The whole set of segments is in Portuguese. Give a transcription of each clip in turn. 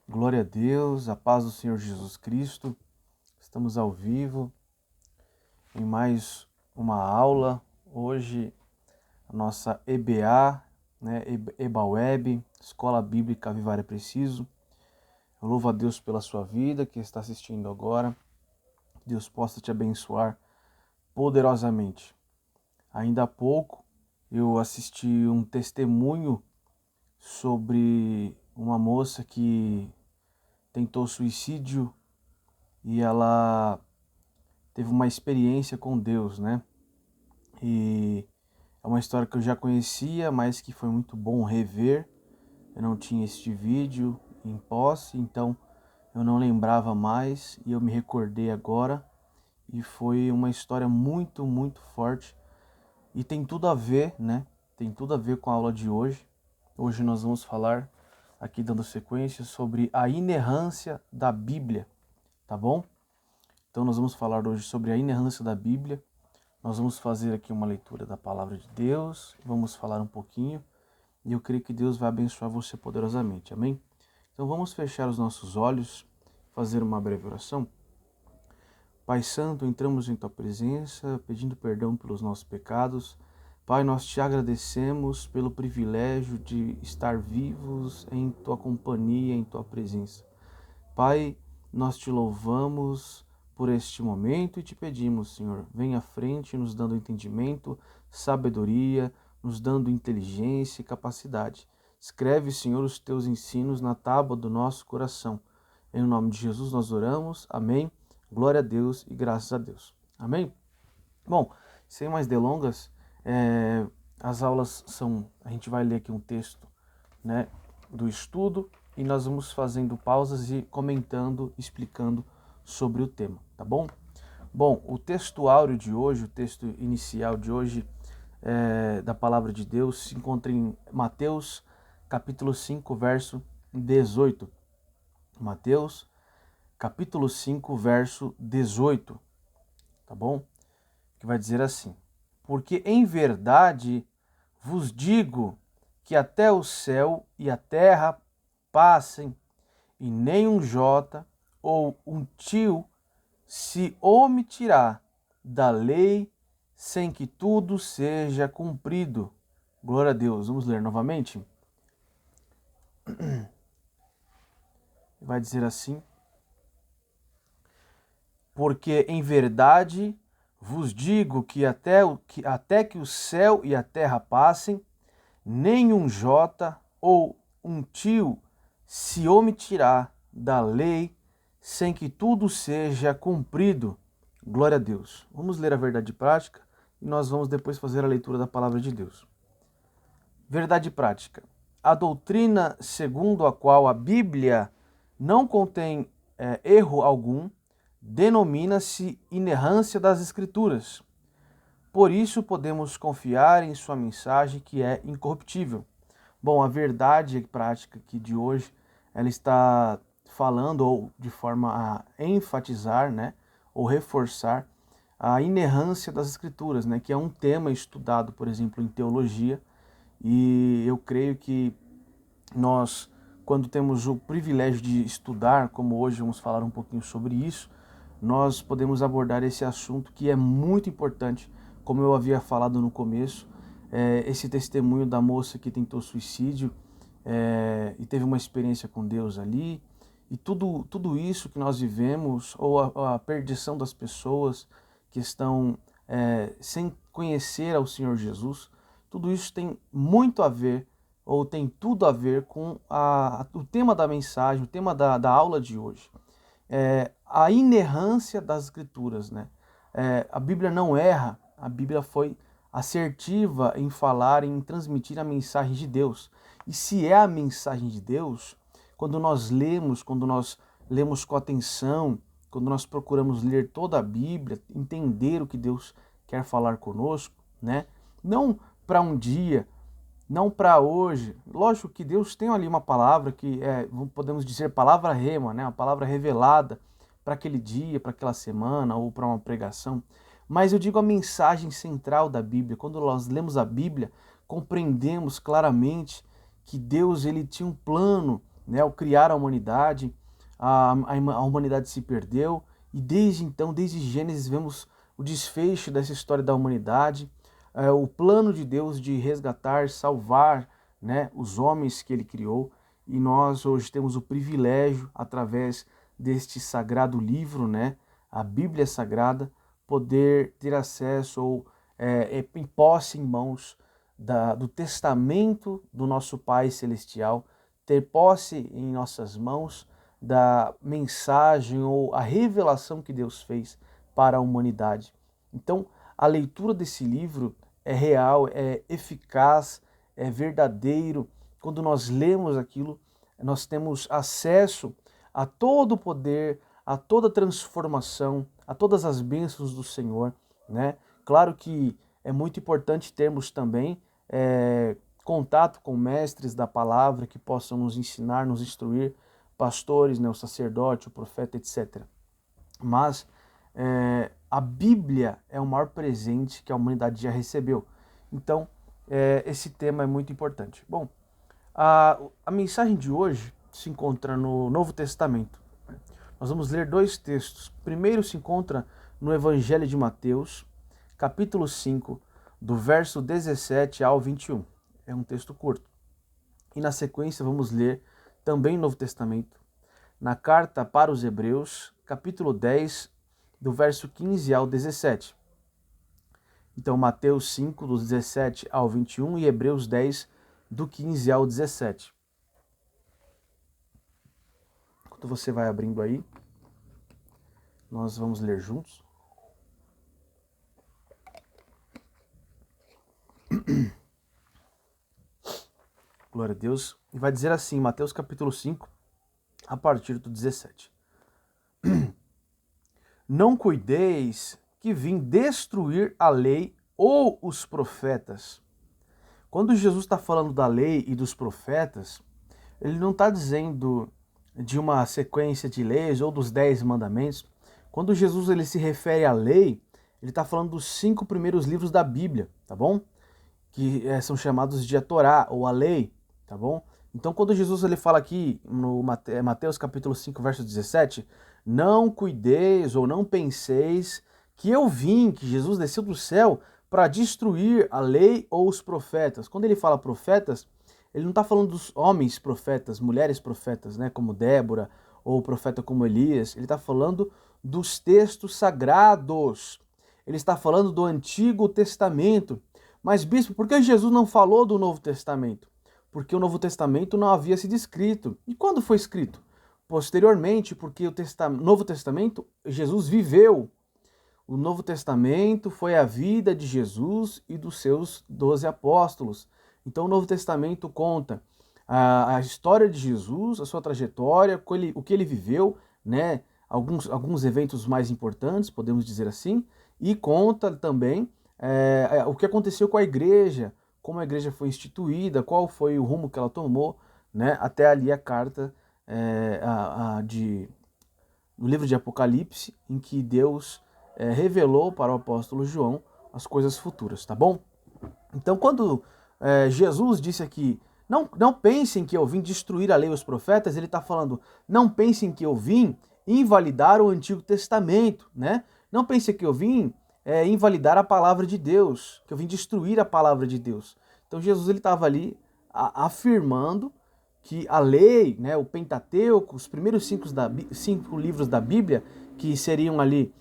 Glória a Deus, a paz do Senhor Jesus Cristo. Estamos ao vivo em mais uma aula. Hoje, a nossa EBA, EBA Web, Escola Bíblica Avivar é Preciso. Eu louvo a Deus pela sua vida que está assistindo agora. Que Deus possa te abençoar poderosamente. Ainda há pouco, eu assisti um testemunho sobre uma moça que tentou suicídio e ela teve uma experiência com Deus, né? E é uma história que eu já conhecia, mas que foi muito bom rever. Eu não tinha este vídeo em posse, então eu não lembrava mais e eu me recordei agora. E foi uma história muito forte e tem tudo a ver, né? Tem tudo a ver com a aula de hoje. Hoje nós vamos falar, aqui dando sequência, sobre a inerrância da Bíblia, tá bom? Então nós vamos falar hoje sobre a inerrância da Bíblia. Nós vamos fazer aqui uma leitura da palavra de Deus, vamos falar um pouquinho e eu creio que Deus vai abençoar você poderosamente, amém? Então vamos fechar os nossos olhos, fazer uma breve oração. Pai Santo, entramos em Tua presença, pedindo perdão pelos nossos pecados. Pai, nós Te agradecemos pelo privilégio de estar vivos em Tua companhia, em Tua presença. Pai, nós Te louvamos por este momento e Te pedimos, Senhor, venha à frente nos dando entendimento, sabedoria, nos dando inteligência e capacidade. Escreve, Senhor, os Teus ensinos na tábua do nosso coração. Em nome de Jesus nós oramos, amém. Glória a Deus e graças a Deus. Amém? Bom, sem mais delongas, as aulas são... A gente vai ler aqui um texto, né, do estudo e nós vamos fazendo pausas e comentando, explicando sobre o tema, tá bom? Bom, o texto áureo de hoje, o texto inicial de hoje da palavra de Deus se encontra em Mateus capítulo 5, verso 18. Mateus capítulo 5, verso 18, tá bom? Que vai dizer assim: porque em verdade vos digo que até o céu e a terra passem, e nem um jota ou um tio se omitirá da lei sem que tudo seja cumprido. Glória a Deus. Vamos ler novamente? Vai dizer assim: porque em verdade vos digo que até que o céu e a terra passem, nem um jota ou um tio se omitirá da lei sem que tudo seja cumprido. Glória a Deus. Vamos ler a verdade prática e nós vamos depois fazer a leitura da palavra de Deus. Verdade prática. A doutrina segundo a qual a Bíblia não contém erro algum denomina-se inerrância das Escrituras. Por isso podemos confiar em sua mensagem que é incorruptível. Bom, a verdade prática aqui de hoje, ela está falando, ou de forma a enfatizar, né, ou reforçar a inerrância das Escrituras, né, que é um tema estudado, por exemplo, em teologia, e eu creio que nós, quando temos o privilégio de estudar, como hoje vamos falar um pouquinho sobre isso, nós podemos abordar esse assunto que é muito importante, como eu havia falado no começo, esse testemunho da moça que tentou suicídio e teve uma experiência com Deus ali, e tudo isso que nós vivemos, ou a perdição das pessoas que estão sem conhecer ao Senhor Jesus, tudo isso tem muito a ver, ou tem tudo a ver com o tema da mensagem, o tema da aula de hoje. A inerrância das Escrituras, né? A Bíblia não erra, a Bíblia foi assertiva em falar, em transmitir a mensagem de Deus. E se é a mensagem de Deus, quando nós lemos com atenção, quando nós procuramos ler toda a Bíblia, entender o que Deus quer falar conosco, né? Não para um dia, não para hoje. Lógico que Deus tem ali uma palavra que podemos dizer palavra rema, né? Uma palavra revelada para aquele dia, para aquela semana ou para uma pregação. Mas eu digo a mensagem central da Bíblia. Quando nós lemos a Bíblia, compreendemos claramente que Deus ele tinha um plano né? Ao criar a humanidade, a humanidade se perdeu, e desde então, desde Gênesis, vemos o desfecho dessa história da humanidade, o plano de Deus de resgatar, salvar, né, os homens que ele criou, e nós hoje temos o privilégio, através deste sagrado livro, né, a Bíblia Sagrada, poder ter acesso ou em posse em mãos do testamento do nosso Pai Celestial, ter posse em nossas mãos da mensagem ou a revelação que Deus fez para a humanidade. Então, a leitura desse livro é real, é eficaz, é verdadeiro. Quando nós lemos aquilo, nós temos acesso a todo o poder, a toda a transformação, a todas as bênçãos do Senhor, né? Claro que é muito importante termos também contato com mestres da palavra que possam nos ensinar, nos instruir, pastores, né, o sacerdote, o profeta, etc. Mas a Bíblia é o maior presente que a humanidade já recebeu. Então, esse tema é muito importante. Bom, a mensagem de hoje se encontra no Novo Testamento. Nós vamos ler dois textos. Primeiro se encontra no Evangelho de Mateus, capítulo 5, do verso 17 ao 21. É um texto curto. E na sequência vamos ler também no Novo Testamento, na carta para os Hebreus, capítulo 10, do verso 15 ao 17. Então, Mateus 5, do 17 ao 21 e Hebreus 10, do 15 ao 17. Enquanto você vai abrindo aí, nós vamos ler juntos. Glória a Deus. E vai dizer assim, Mateus capítulo 5, a partir do 17. Não cuideis que vim destruir a lei ou os profetas. Quando Jesus está falando da lei e dos profetas, ele não está dizendo de uma sequência de leis ou dos 10 mandamentos. Quando Jesus ele se refere à lei, ele está falando dos 5 primeiros livros da Bíblia, tá bom? Que são chamados de a Torá ou a lei, tá bom? Então quando Jesus ele fala aqui no Mateus capítulo 5, verso 17, não cuideis ou não penseis que eu vim, que Jesus desceu do céu para destruir a lei ou os profetas. Quando ele fala profetas, ele não está falando dos homens profetas, mulheres profetas, né, como Débora, ou profeta como Elias. Ele está falando dos textos sagrados. Ele está falando do Antigo Testamento. Mas, bispo, por que Jesus não falou do Novo Testamento? Porque o Novo Testamento não havia sido escrito. E quando foi escrito? Posteriormente, porque o Novo Testamento, Jesus viveu. O Novo Testamento foi a vida de Jesus e dos seus 12 apóstolos. Então o Novo Testamento conta a história de Jesus, a sua trajetória, o que ele viveu, né? Alguns eventos mais importantes, podemos dizer assim, e conta também o que aconteceu com a igreja, como a igreja foi instituída, qual foi o rumo que ela tomou, né? Até ali a carta no livro de Apocalipse, em que Deus revelou para o apóstolo João as coisas futuras, tá bom? Então, quando Jesus disse aqui, não pensem que eu vim destruir a lei e os profetas, ele está falando, não pensem que eu vim invalidar o Antigo Testamento, né? Não pensem que eu vim invalidar a palavra de Deus, que eu vim destruir a palavra de Deus. Então, Jesus ele estava ali afirmando que a lei, né, o Pentateuco, os primeiros 5 livros da Bíblia, que seriam ali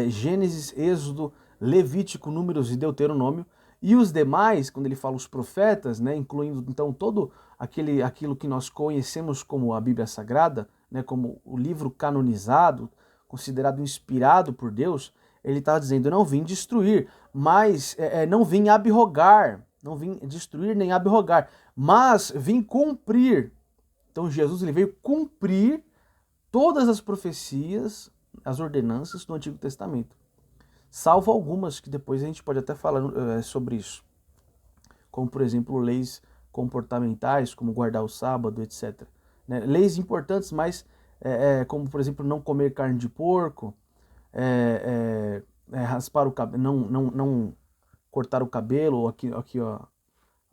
Gênesis, Êxodo, Levítico, Números e Deuteronômio, e os demais, quando ele fala os profetas, né, incluindo então todo aquilo que nós conhecemos como a Bíblia Sagrada, né, como o livro canonizado, considerado inspirado por Deus, ele está dizendo, eu não vim destruir, mas não vim abrogar, não vim destruir nem abrogar, mas vim cumprir. Então Jesus ele veio cumprir todas as profecias, as ordenanças do Antigo Testamento. Salvo algumas que depois a gente pode até falar sobre isso. Como, por exemplo, leis comportamentais, como guardar o sábado, etc. Né? Leis importantes, mas como, por exemplo, não comer carne de porco, raspar o cabelo, não cortar o cabelo, ou aqui ó,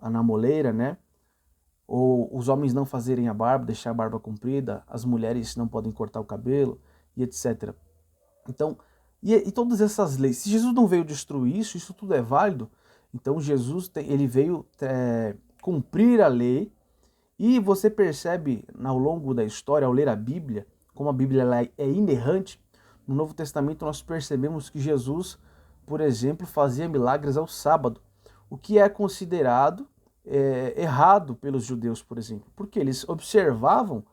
na moleira, né? ou os homens não fazerem a barba, deixar a barba comprida, as mulheres não podem cortar o cabelo, e etc. Então, e todas essas leis, se Jesus não veio destruir isso, isso tudo é válido, então Jesus ele veio cumprir a lei, e você percebe ao longo da história, ao ler a Bíblia, como a Bíblia ela é inerrante, no Novo Testamento nós percebemos que Jesus, por exemplo, fazia milagres ao sábado, o que é considerado errado pelos judeus, por exemplo, porque eles observavam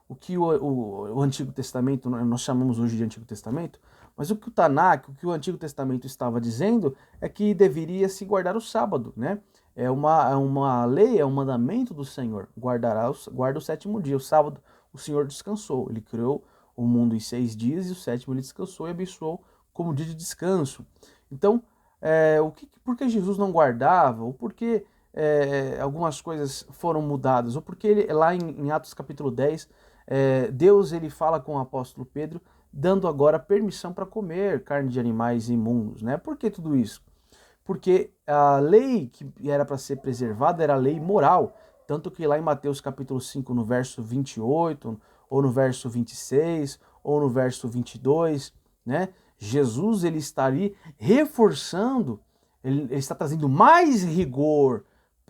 o que o Antigo Testamento, nós chamamos hoje de Antigo Testamento, mas o que o Tanakh, o que o Antigo Testamento estava dizendo é que deveria se guardar o sábado, né? É uma lei, é um mandamento do Senhor, guarda o sétimo dia, o sábado o Senhor descansou, ele criou o mundo em 6 dias e o sétimo ele descansou e abençoou como dia de descanso. Então, por que Jesus não guardava, ou por que algumas coisas foram mudadas, ou porque lá em Atos capítulo 10, Deus ele fala com o apóstolo Pedro, dando agora permissão para comer carne de animais imundos, né? Por que tudo isso? Porque a lei que era para ser preservada era a lei moral, tanto que lá em Mateus capítulo 5, no verso 28, ou no verso 26, ou no verso 22, né? Jesus ele está ali reforçando, ele está trazendo mais rigor,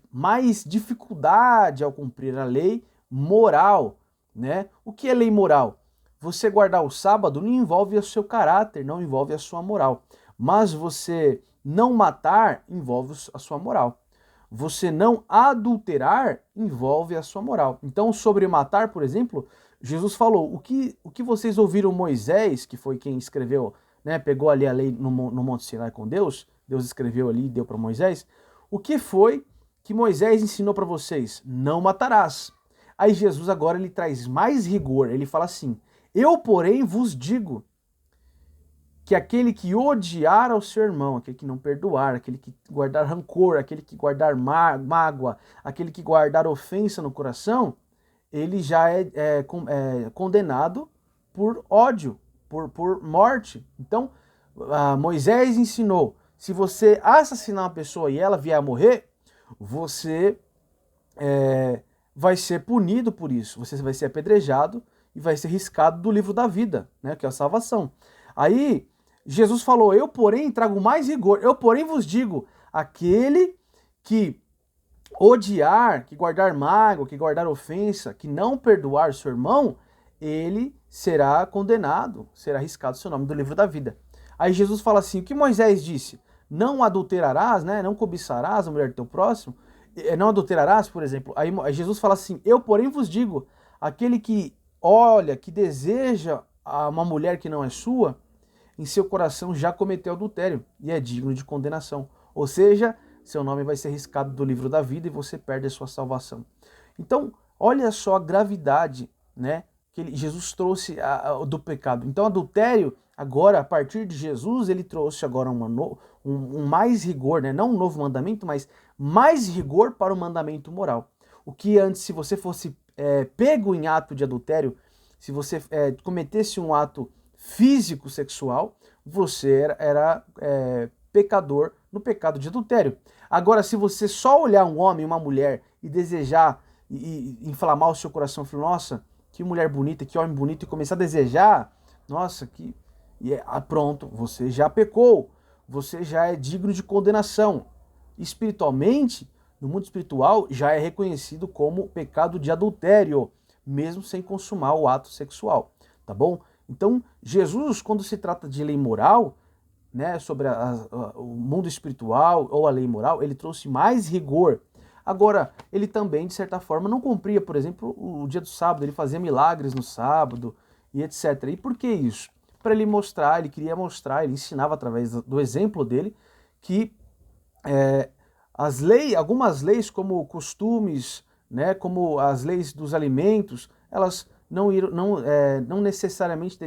mais dificuldade ao cumprir a lei moral, né? O que é lei moral? Você guardar o sábado não envolve o seu caráter, não envolve a sua moral. Mas você não matar envolve a sua moral. Você não adulterar envolve a sua moral. Então, sobre matar, por exemplo, Jesus falou, o que vocês ouviram Moisés, que foi quem escreveu, né, pegou ali a lei no Monte Sinai com Deus, Deus escreveu ali e deu para Moisés, o que foi que Moisés ensinou para vocês? Não matarás. Aí Jesus agora ele traz mais rigor, ele fala assim, eu, porém, vos digo que aquele que odiar ao seu irmão, aquele que não perdoar, aquele que guardar rancor, aquele que guardar mágoa, aquele que guardar ofensa no coração, ele já é condenado por ódio, por morte. Então, Moisés ensinou, se você assassinar uma pessoa e ela vier a morrer, você vai ser punido por isso, você vai ser apedrejado e vai ser riscado do livro da vida, né, que é a salvação. Aí, Jesus falou, eu porém trago mais rigor, eu porém vos digo, aquele que odiar, que guardar mágoa, que guardar ofensa, que não perdoar seu irmão, ele será condenado, será riscado seu nome do livro da vida. Aí Jesus fala assim, o que Moisés disse? Não adulterarás, né? Não cobiçarás a mulher do teu próximo, não adulterarás, por exemplo. Aí Jesus fala assim, eu porém vos digo, aquele que olha, que deseja uma mulher que não é sua, em seu coração já cometeu adultério e é digno de condenação. Ou seja, seu nome vai ser riscado do livro da vida e você perde a sua salvação. Então, olha só a gravidade, né, que Jesus trouxe do pecado. Então, adultério, agora, a partir de Jesus, ele trouxe agora um mais rigor, né, não um novo mandamento, mas mais rigor para o mandamento moral. O que antes, se você fosse pego em ato de adultério, se você cometesse um ato físico sexual, você era pecador no pecado de adultério. Agora, se você só olhar um homem e uma mulher e desejar e inflamar o seu coração, falar, nossa, que mulher bonita, que homem bonito, e começar a desejar, nossa, pronto, você já pecou, você já é digno de condenação. Espiritualmente, no mundo espiritual, já é reconhecido como pecado de adultério, mesmo sem consumar o ato sexual, tá bom? Então, Jesus, quando se trata de lei moral, né, sobre o mundo espiritual ou a lei moral, ele trouxe mais rigor. Agora, ele também, de certa forma, não cumpria, por exemplo, o dia do sábado, ele fazia milagres no sábado e etc. E por que isso? Para ele mostrar, ele queria mostrar, ele ensinava através do exemplo dele que algumas leis como costumes, né, como as leis dos alimentos, elas não necessariamente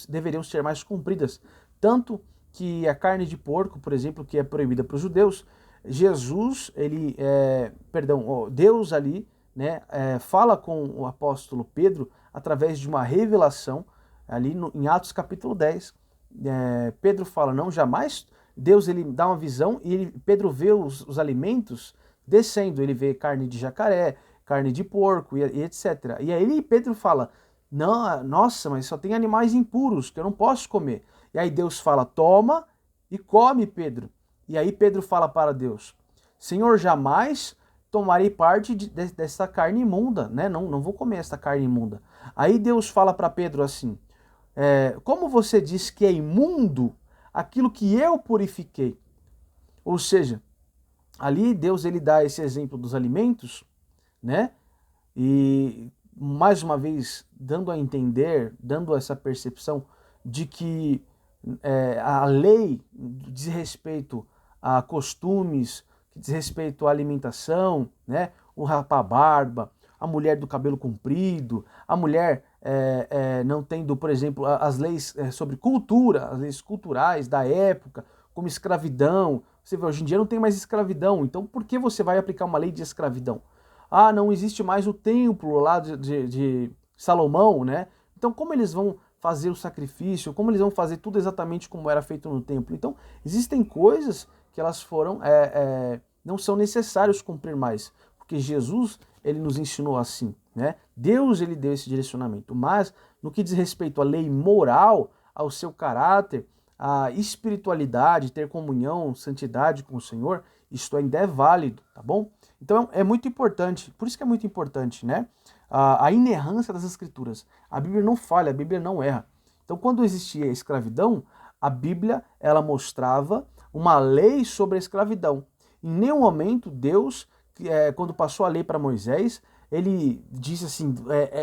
deveriam ser mais cumpridas. Tanto que a carne de porco, por exemplo, que é proibida para os judeus, Deus ali, né, fala com o apóstolo Pedro através de uma revelação ali em Atos capítulo 10. Pedro fala, não, jamais. Deus ele dá uma visão e Pedro vê os alimentos descendo, ele vê carne de jacaré, carne de porco e etc. E aí Pedro fala, não, nossa, mas só tem animais impuros que eu não posso comer. E aí Deus fala, toma e come, Pedro. E aí Pedro fala para Deus, Senhor, jamais tomarei parte dessa carne imunda, né? Não vou comer essa carne imunda. Aí Deus fala para Pedro assim, como você diz que é imundo aquilo que eu purifiquei? Ou seja, ali Deus ele dá esse exemplo dos alimentos, né? E mais uma vez dando a entender, dando essa percepção de que a lei diz respeito a costumes, que diz respeito à alimentação, né? O rapar-barba, a mulher do cabelo comprido, a mulher não tendo, por exemplo, as leis sobre cultura, as leis culturais da época, como escravidão. Você vê, hoje em dia não tem mais escravidão, então por que você vai aplicar uma lei de escravidão? Ah, não existe mais o templo lá de Salomão, né? Então como eles vão fazer o sacrifício, como eles vão fazer tudo exatamente como era feito no templo? Então existem coisas que elas foram, não são necessários cumprir mais, porque Jesus, ele nos ensinou assim, né? Deus, ele deu esse direcionamento, mas no que diz respeito à lei moral, ao seu caráter, à espiritualidade, ter comunhão, santidade com o Senhor, isto ainda é válido, tá bom? Então é muito importante, por isso que é muito importante, né? A inerrância das Escrituras. A Bíblia não falha, a Bíblia não erra. Então quando existia a escravidão, a Bíblia, ela mostrava uma lei sobre a escravidão. Em nenhum momento Deus, quando passou a lei para Moisés, ele disse assim,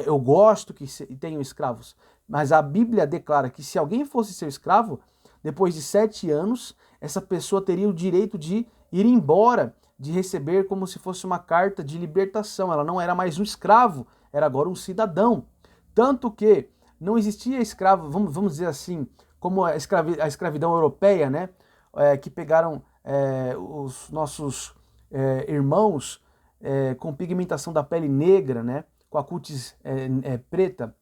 eu gosto que tenham escravos. Mas a Bíblia declara que se alguém fosse seu escravo, depois de 7 anos, essa pessoa teria o direito de ir embora, de receber como se fosse uma carta de libertação. Ela não era mais um escravo, era agora um cidadão. Tanto que não existia escravo, vamos dizer assim, como a escravidão europeia, né? Que pegaram os nossos irmãos com pigmentação da pele negra, né? Com a cutis preta.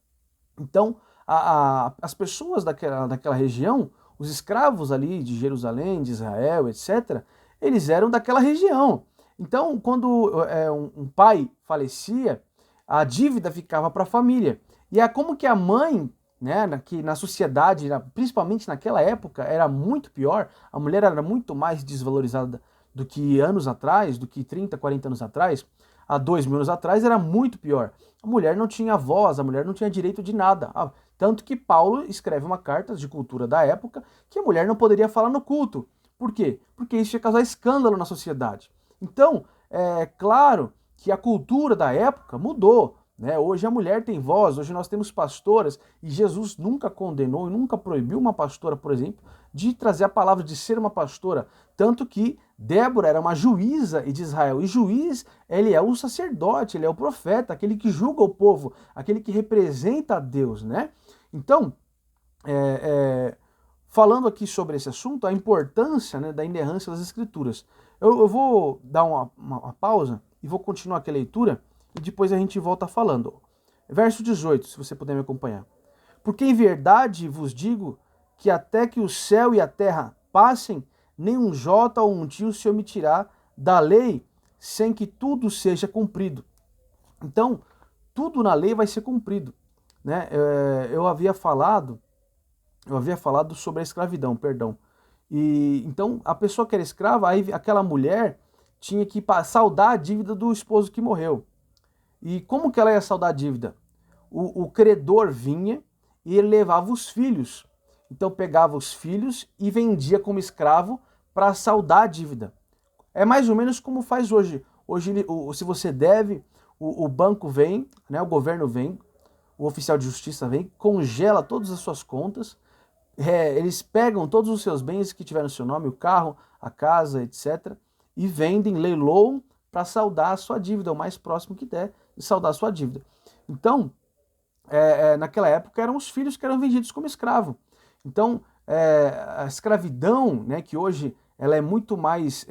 Então, as pessoas daquela região, os escravos ali de Jerusalém, de Israel, etc., eles eram daquela região. Então, quando um pai falecia, a dívida ficava para a família. E é como que a mãe, né, que na sociedade, principalmente naquela época, era muito pior, a mulher era muito mais desvalorizada do que anos atrás, do que 30, 40 anos atrás, há 2.000 anos atrás era muito pior. A mulher não tinha voz, a mulher não tinha direito de nada. Tanto que Paulo escreve uma carta de cultura da época que a mulher não poderia falar no culto. Por quê? Porque isso ia causar escândalo na sociedade. Então, é claro que a cultura da época mudou, né? Hoje a mulher tem voz, hoje nós temos pastoras, e Jesus nunca condenou e nunca proibiu uma pastora, por exemplo, de trazer a palavra, de ser uma pastora. Tanto que Débora era uma juíza de Israel, e juiz, ele é o sacerdote, ele é o profeta, aquele que julga o povo, aquele que representa a Deus, né? Então, falando aqui sobre esse assunto, a importância, né, da inerrância das Escrituras. Eu vou dar uma pausa e vou continuar aqui a leitura e depois a gente volta falando. Verso 18, se você puder me acompanhar. Porque em verdade vos digo que até que o céu e a terra passem, nem um jota ou um tio se omitirá da lei sem que tudo seja cumprido. Então, tudo na lei vai ser cumprido, né? Eu havia falado sobre a escravidão, perdão. E então a pessoa que era escrava, aí aquela mulher tinha que saldar a dívida do esposo que morreu. E como que ela ia saldar a dívida? O credor vinha e ele levava os filhos. Então pegava os filhos e vendia como escravo para saldar a dívida. É mais ou menos como faz hoje. Hoje, se você deve, o banco vem, né, o governo vem, o oficial de justiça vem, congela todas as suas contas, eles pegam todos os seus bens que tiver no seu nome, o carro, a casa, etc., e vendem, leiloam para saldar a sua dívida, o mais próximo que der, de saldar a sua dívida. Então, naquela época eram os filhos que eram vendidos como escravo. Então, a escravidão, né, que hoje ela é muito mais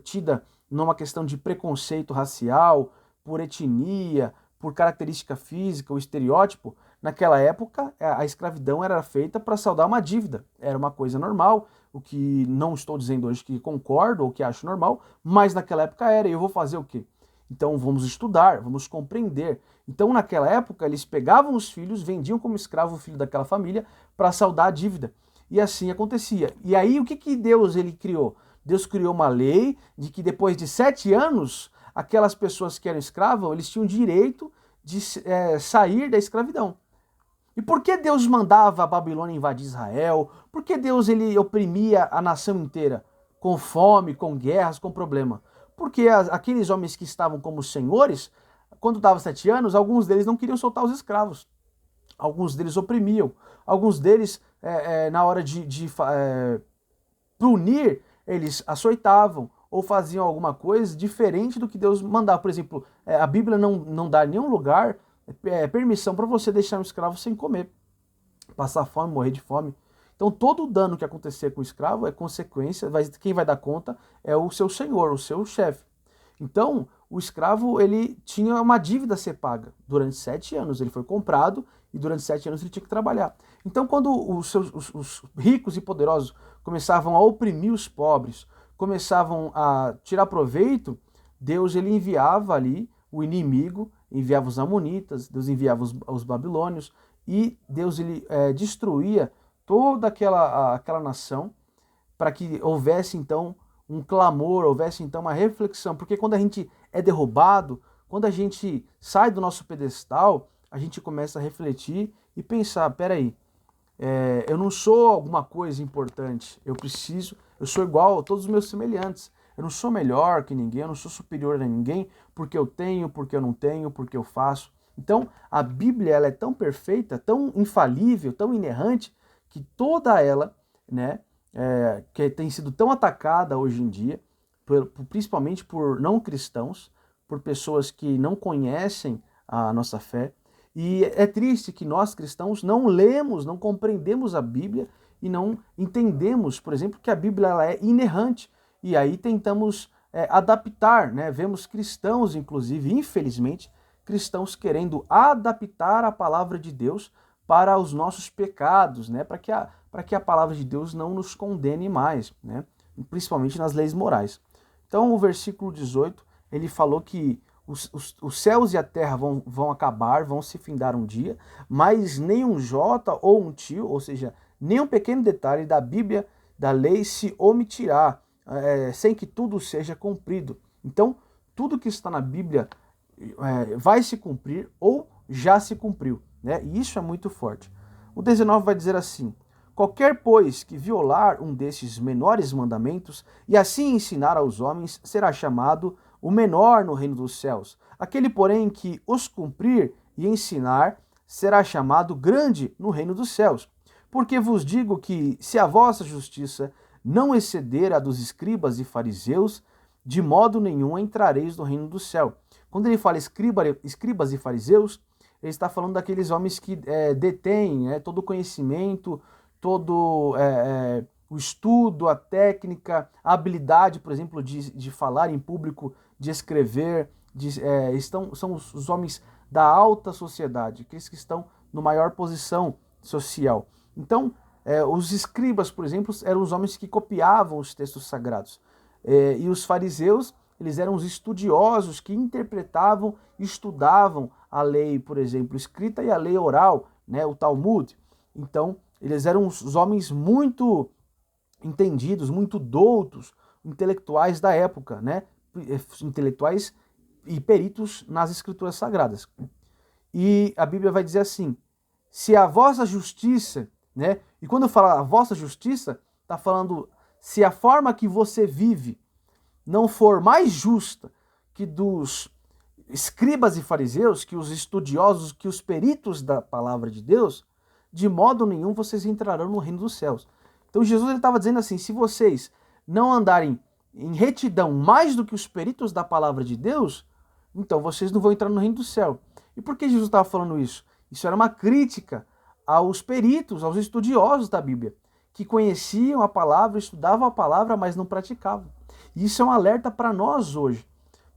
tida numa questão de preconceito racial, por etnia, por característica física, o estereótipo, naquela época a escravidão era feita para saldar uma dívida. Era uma coisa normal, o que não estou dizendo hoje que concordo ou que acho normal, mas naquela época era. E eu vou fazer o quê? Então vamos estudar, vamos compreender. Então naquela época eles pegavam os filhos, vendiam como escravo o filho daquela família para saldar a dívida. E assim acontecia. E aí o que Deus ele criou? Deus criou uma lei de que depois de 7 anos, aquelas pessoas que eram escravas, eles tinham direito de sair da escravidão. E por que Deus mandava a Babilônia invadir Israel? Por que Deus ele oprimia a nação inteira? Com fome, com guerras, com problema. Porque aqueles homens que estavam como senhores, quando davam 7 anos, alguns deles não queriam soltar os escravos. Alguns deles oprimiam. Alguns deles, na hora de punir, eles açoitavam ou faziam alguma coisa diferente do que Deus mandava. Por exemplo, a Bíblia não dá em nenhum lugar permissão para você deixar um escravo sem comer, passar fome, morrer de fome. Então todo o dano que acontecer com o escravo é consequência, quem vai dar conta é o seu senhor, o seu chefe. Então o escravo ele tinha uma dívida a ser paga durante 7 anos, ele foi comprado e durante 7 anos ele tinha que trabalhar. Então quando os ricos e poderosos começavam a oprimir os pobres, começavam a tirar proveito, Deus ele enviava ali o inimigo, enviava os amonitas, Deus enviava os babilônios, e Deus ele destruía toda aquela nação para que houvesse então um clamor, houvesse então uma reflexão, porque quando a gente é derrubado, quando a gente sai do nosso pedestal, a gente começa a refletir e pensar, peraí, eu não sou alguma coisa importante, eu sou igual a todos os meus semelhantes. Eu não sou melhor que ninguém, eu não sou superior a ninguém, porque eu tenho, porque eu não tenho, porque eu faço. Então, a Bíblia ela é tão perfeita, tão infalível, tão inerrante, que toda ela, né, que tem sido tão atacada hoje em dia, principalmente por não cristãos, por pessoas que não conhecem a nossa fé. E é triste que nós cristãos não lemos, não compreendemos a Bíblia e não entendemos, por exemplo, que a Bíblia ela é inerrante. E aí tentamos adaptar, né? Vemos cristãos, inclusive, infelizmente, cristãos querendo adaptar a palavra de Deus para os nossos pecados, né? Para que a palavra de Deus não nos condene mais, né? Principalmente nas leis morais. Então, o versículo 18, ele falou que os céus e a terra vão acabar, vão se findar um dia, mas nem um jota ou um tio, ou seja, nem um pequeno detalhe da Bíblia, da lei, se omitirá, sem que tudo seja cumprido. Então, tudo que está na Bíblia vai se cumprir ou já se cumpriu, né? E isso é muito forte. O 19 vai dizer assim: qualquer, pois, que violar um destes menores mandamentos e assim ensinar aos homens, será chamado o menor no reino dos céus. Aquele, porém, que os cumprir e ensinar, será chamado grande no reino dos céus. Porque vos digo que, se a vossa justiça não exceder a dos escribas e fariseus, de modo nenhum entrareis no reino do céu. Quando ele fala escribas e fariseus, ele está falando daqueles homens que detêm todo o conhecimento, todo o estudo, a técnica, a habilidade, por exemplo, de falar em público, de escrever, são os homens da alta sociedade, aqueles que estão no maior posição social. Então, os escribas, por exemplo, eram os homens que copiavam os textos sagrados. E os fariseus, eles eram os estudiosos que interpretavam, estudavam a lei, por exemplo, escrita e a lei oral, né, o Talmud. Então, eles eram os homens muito entendidos, muito doutos, intelectuais da época, né, intelectuais e peritos nas escrituras sagradas. E a Bíblia vai dizer assim: se a vossa justiça, né, e quando fala a vossa justiça, está falando se a forma que você vive não for mais justa que dos escribas e fariseus, que os estudiosos, que os peritos da palavra de Deus, de modo nenhum vocês entrarão no reino dos céus. Então Jesus estava dizendo assim: se vocês não andarem em retidão mais do que os peritos da palavra de Deus, então vocês não vão entrar no reino do céu. E por que Jesus estava falando isso? Isso era uma crítica aos peritos, aos estudiosos da Bíblia, que conheciam a palavra, estudavam a palavra, mas não praticavam. E isso é um alerta para nós hoje,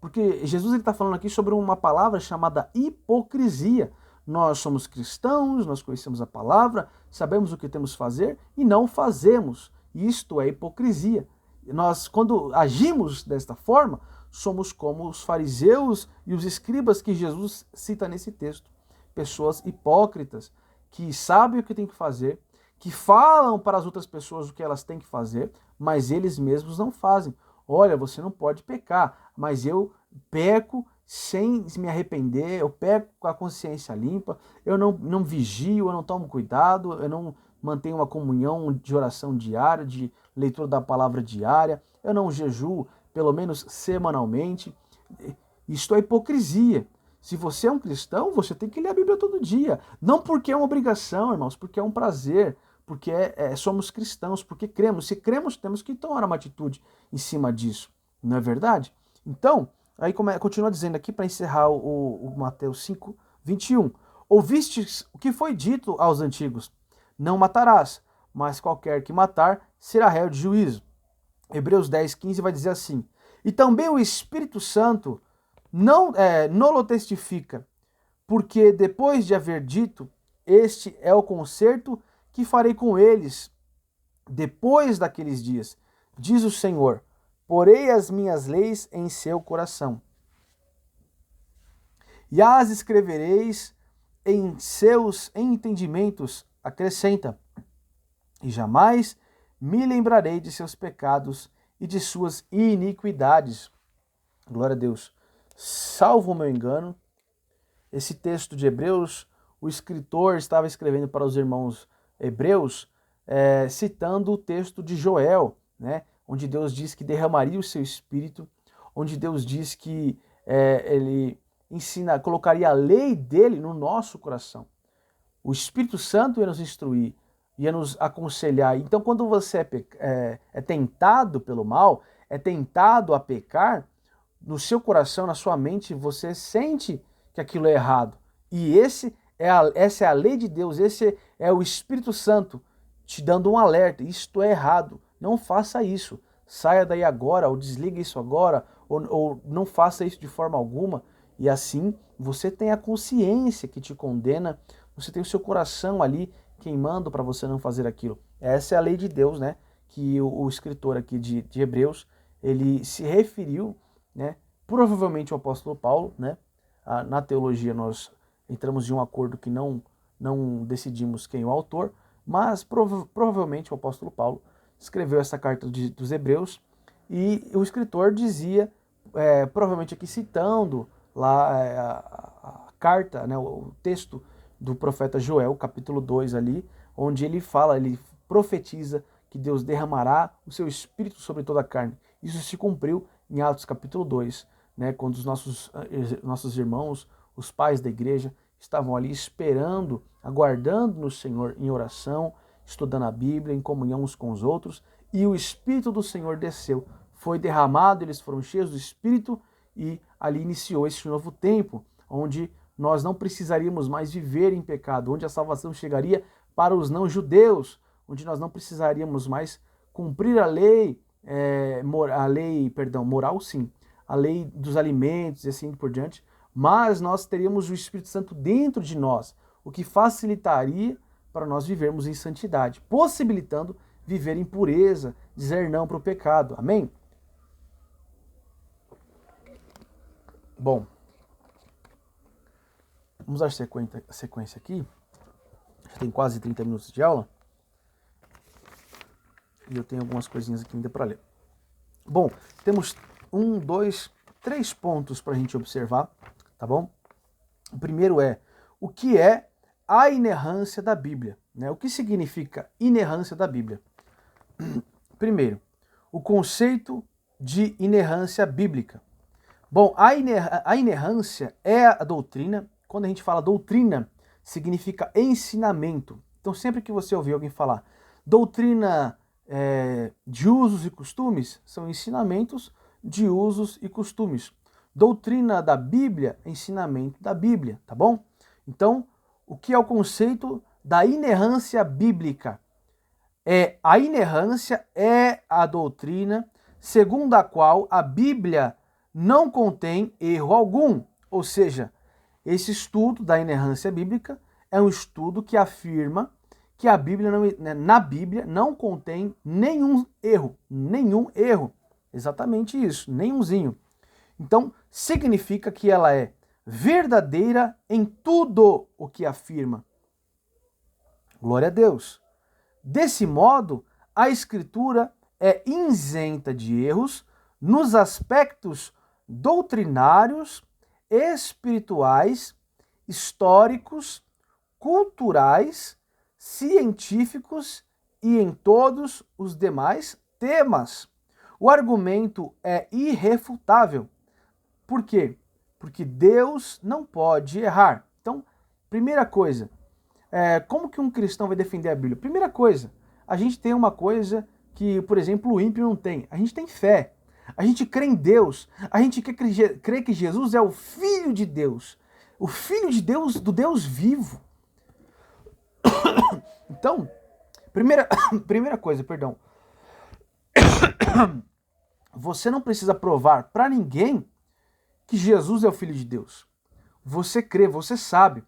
porque Jesus está falando aqui sobre uma palavra chamada hipocrisia. Nós somos cristãos, nós conhecemos a palavra, sabemos o que temos que fazer e não fazemos. Isto é hipocrisia. Nós, quando agimos desta forma, somos como os fariseus e os escribas que Jesus cita nesse texto. Pessoas hipócritas, que sabem o que tem que fazer, que falam para as outras pessoas o que elas têm que fazer, mas eles mesmos não fazem. Olha, você não pode pecar, mas eu peco sem me arrepender, eu peco com a consciência limpa, eu não vigio, eu não tomo cuidado, eu não mantenho uma comunhão de oração diária, de leitura da palavra diária, eu não jejuo pelo menos semanalmente. Isto é hipocrisia. Se você é um cristão, você tem que ler a Bíblia todo dia. Não porque é uma obrigação, irmãos, porque é um prazer, porque somos cristãos, porque cremos. Se cremos, temos que tomar uma atitude em cima disso. Não é verdade? Então, aí continua dizendo aqui para encerrar o Mateus 5, 21. Ouvistes o que foi dito aos antigos: não matarás, mas qualquer que matar será réu de juízo. Hebreus 10, 15 vai dizer assim: e também o Espírito Santo não lo testifica, porque depois de haver dito, este é o concerto que farei com eles depois daqueles dias, diz o Senhor, porei as minhas leis em seu coração, e as escrevereis em seus entendimentos, acrescenta, e jamais me lembrarei de seus pecados e de suas iniquidades. Glória a Deus. Salvo o meu engano, esse texto de Hebreus, o escritor estava escrevendo para os irmãos hebreus, citando o texto de Joel, né, onde Deus diz que derramaria o seu espírito, onde Deus diz que ele colocaria a lei dele no nosso coração. O Espírito Santo ia nos instruir, ia nos aconselhar. Então, quando você é tentado pelo mal, é tentado a pecar, no seu coração, na sua mente, você sente que aquilo é errado. E essa é a lei de Deus, esse é o Espírito Santo te dando um alerta. Isto é errado, não faça isso. Saia daí agora, ou desligue isso agora, ou não faça isso de forma alguma. E assim, você tem a consciência que te condena, você tem o seu coração ali queimando para você não fazer aquilo. Essa é a lei de Deus, né? Que o escritor aqui de Hebreus, ele se referiu, né? Provavelmente o apóstolo Paulo, né? Na teologia nós entramos em um acordo que não decidimos quem é o autor, mas provavelmente o apóstolo Paulo escreveu essa carta dos Hebreus e o escritor dizia, provavelmente aqui citando lá a carta, né? O texto do profeta Joel, capítulo 2 ali, onde ele fala, ele profetiza que Deus derramará o seu espírito sobre toda a carne. Isso se cumpriu em Atos capítulo 2, né, quando os nossos irmãos, os pais da igreja, estavam ali esperando, aguardando no Senhor em oração, estudando a Bíblia, em comunhão uns com os outros, e o Espírito do Senhor desceu, foi derramado, eles foram cheios do Espírito, e ali iniciou esse novo tempo, onde nós não precisaríamos mais viver em pecado, onde a salvação chegaria para os não-judeus, onde nós não precisaríamos mais cumprir a lei, moral sim, a lei dos alimentos e assim por diante, mas nós teríamos o Espírito Santo dentro de nós, o que facilitaria para nós vivermos em santidade, possibilitando viver em pureza, dizer não para o pecado. Amém? Bom, vamos dar sequência aqui. Já tem quase 30 minutos de aula. E eu tenho algumas coisinhas aqui ainda para ler. Bom, temos 3 pontos para a gente observar, tá bom? O primeiro é, o que é a inerrância da Bíblia? Né? O que significa inerrância da Bíblia? Primeiro, o conceito de inerrância bíblica. Bom, a inerrância é a doutrina. Quando a gente fala doutrina, significa ensinamento. Então, sempre que você ouvir alguém falar doutrina de usos e costumes, são ensinamentos de usos e costumes. Doutrina da Bíblia, ensinamento da Bíblia, tá bom? Então, o que é o conceito da inerrância bíblica? A inerrância é a doutrina segundo a qual a Bíblia não contém erro algum. Ou seja, esse estudo da inerrância bíblica é um estudo que afirma que a Bíblia na Bíblia não contém nenhum erro. Exatamente isso, nenhumzinho. Então, significa que ela é verdadeira em tudo o que afirma. Glória a Deus. Desse modo, a Escritura é isenta de erros nos aspectos doutrinários, espirituais, históricos, culturais, científicos e em todos os demais temas. O argumento é irrefutável. Por quê? Porque Deus não pode errar. Então, primeira coisa, como que um cristão vai defender a Bíblia? Primeira coisa, a gente tem uma coisa que, por exemplo, o ímpio não tem. A gente tem fé. A gente crê em Deus. A gente crê que Jesus é o Filho de Deus. O Filho de Deus, do Deus vivo. Então, primeira coisa, perdão. Você não precisa provar para ninguém que Jesus é o Filho de Deus. Você crê, você sabe.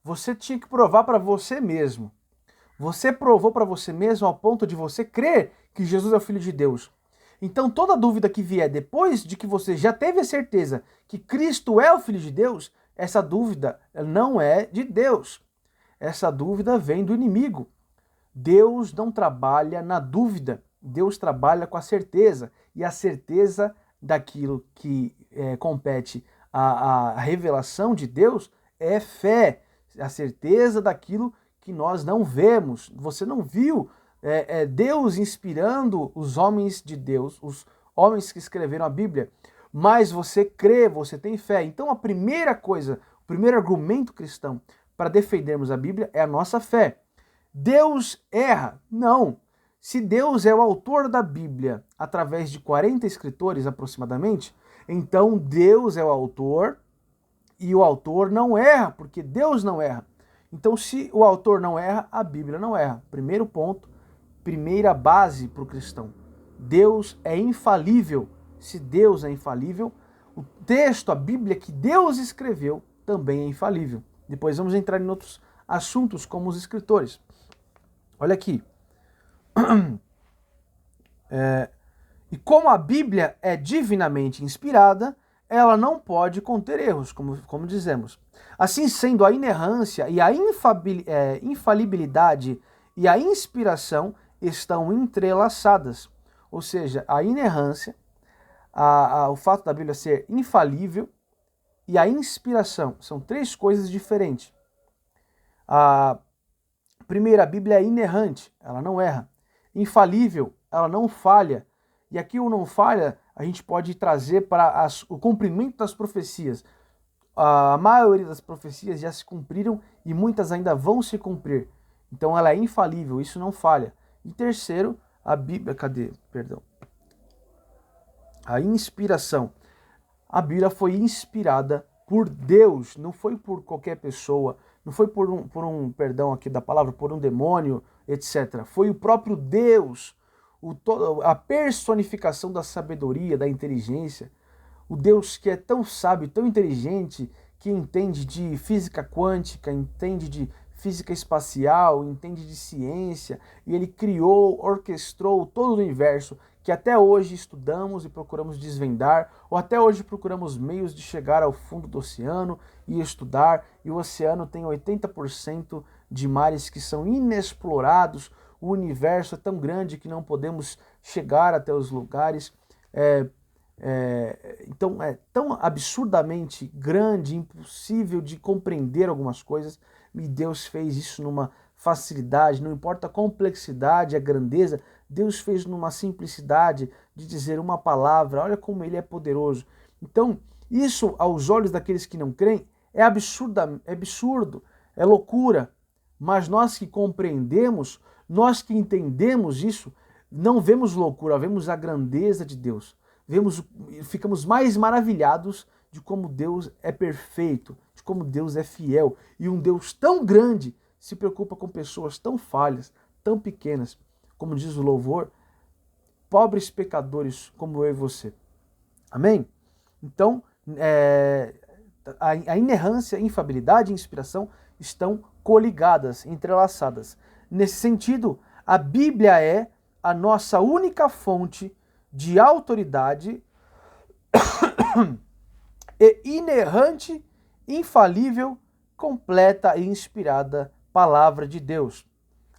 Você tinha que provar para você mesmo. Você provou para você mesmo ao ponto de você crer que Jesus é o Filho de Deus. Então, toda dúvida que vier depois de que você já teve a certeza que Cristo é o Filho de Deus, essa dúvida não é de Deus. Essa dúvida vem do inimigo. Deus não trabalha na dúvida. Deus trabalha com a certeza. E a certeza daquilo que compete à revelação de Deus é fé. A certeza daquilo que nós não vemos. Você não viu Deus inspirando os homens de Deus, os homens que escreveram a Bíblia, mas você crê, você tem fé. Então a primeira coisa, o primeiro argumento cristão para defendermos a Bíblia é a nossa fé. Deus erra? Não. Se Deus é o autor da Bíblia através de 40 escritores aproximadamente, então Deus é o autor e o autor não erra, porque Deus não erra. Então, se o autor não erra, a Bíblia não erra. Primeiro ponto, primeira base para o cristão. Deus é infalível. Se Deus é infalível, o texto, a Bíblia que Deus escreveu, também é infalível. Depois vamos entrar em outros assuntos, como os escritores. Olha aqui. E como a Bíblia é divinamente inspirada, ela não pode conter erros, como dizemos. Assim sendo, a inerrância e a infalibilidade e a inspiração estão entrelaçadas. Ou seja, a inerrância, o fato da Bíblia ser infalível e a inspiração são três coisas diferentes. Primeiro, a Bíblia é inerrante, ela não erra. Infalível, ela não falha. E aqui o não falha, a gente pode trazer para o cumprimento das profecias. A maioria das profecias já se cumpriram e muitas ainda vão se cumprir. Então ela é infalível, isso não falha. E terceiro, a Bíblia, a inspiração. A Bíblia foi inspirada por Deus, não foi por qualquer pessoa, não foi por um perdão aqui da palavra, por um demônio, etc. Foi o próprio Deus, a personificação da sabedoria, da inteligência, o Deus que é tão sábio, tão inteligente, que entende de física quântica, entende de física espacial, entende de ciência, e ele criou, orquestrou todo o universo, que até hoje estudamos e procuramos desvendar, ou até hoje procuramos meios de chegar ao fundo do oceano e estudar, e o oceano tem 80% de mares que são inexplorados, o universo é tão grande que não podemos chegar até os lugares, então é tão absurdamente grande, impossível de compreender algumas coisas, e Deus fez isso numa facilidade, não importa a complexidade, a grandeza, Deus fez numa simplicidade de dizer uma palavra, olha como ele é poderoso. Então, isso aos olhos daqueles que não creem é absurdo, é loucura, mas nós que compreendemos, nós que entendemos isso, não vemos loucura, vemos a grandeza de Deus. Ficamos mais maravilhados de como Deus é perfeito, de como Deus é fiel. E um Deus tão grande se preocupa com pessoas tão falhas, tão pequenas. Como diz o louvor, pobres pecadores como eu e você. Amém? Então, a inerrância, a infabilidade e a inspiração estão coligadas, entrelaçadas. Nesse sentido, a Bíblia é a nossa única fonte de autoridade e inerrante, infalível, completa e inspirada palavra de Deus.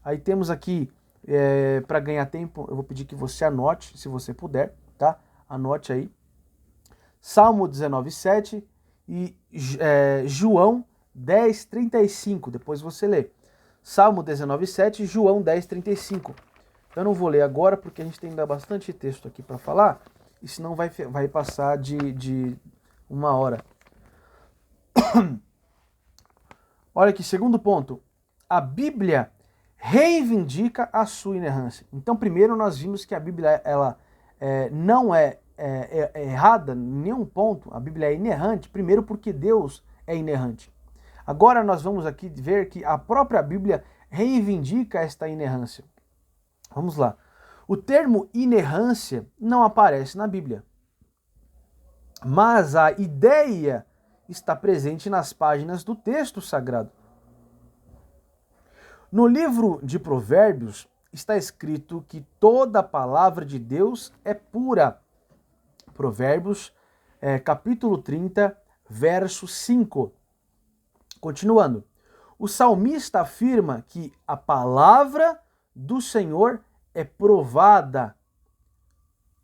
Aí temos aqui, para ganhar tempo, eu vou pedir que você anote, se você puder, tá? Anote aí. Salmo 19:7 e João 10:35. Depois você lê. Salmo 19:7 e João 10:35. Eu não vou ler agora porque a gente tem ainda bastante texto aqui para falar, e senão vai passar de 1 hora. Olha aqui, segundo ponto. A Bíblia reivindica a sua inerrância. Então, primeiro nós vimos que a Bíblia não é errada em nenhum ponto. A Bíblia é inerrante, primeiro porque Deus é inerrante. Agora nós vamos aqui ver que a própria Bíblia reivindica esta inerrância. Vamos lá. O termo inerrância não aparece na Bíblia, mas a ideia está presente nas páginas do texto sagrado. No livro de Provérbios está escrito que toda a palavra de Deus é pura. Provérbios, capítulo 30, verso 5. Continuando. O salmista afirma que a palavra do Senhor é provada.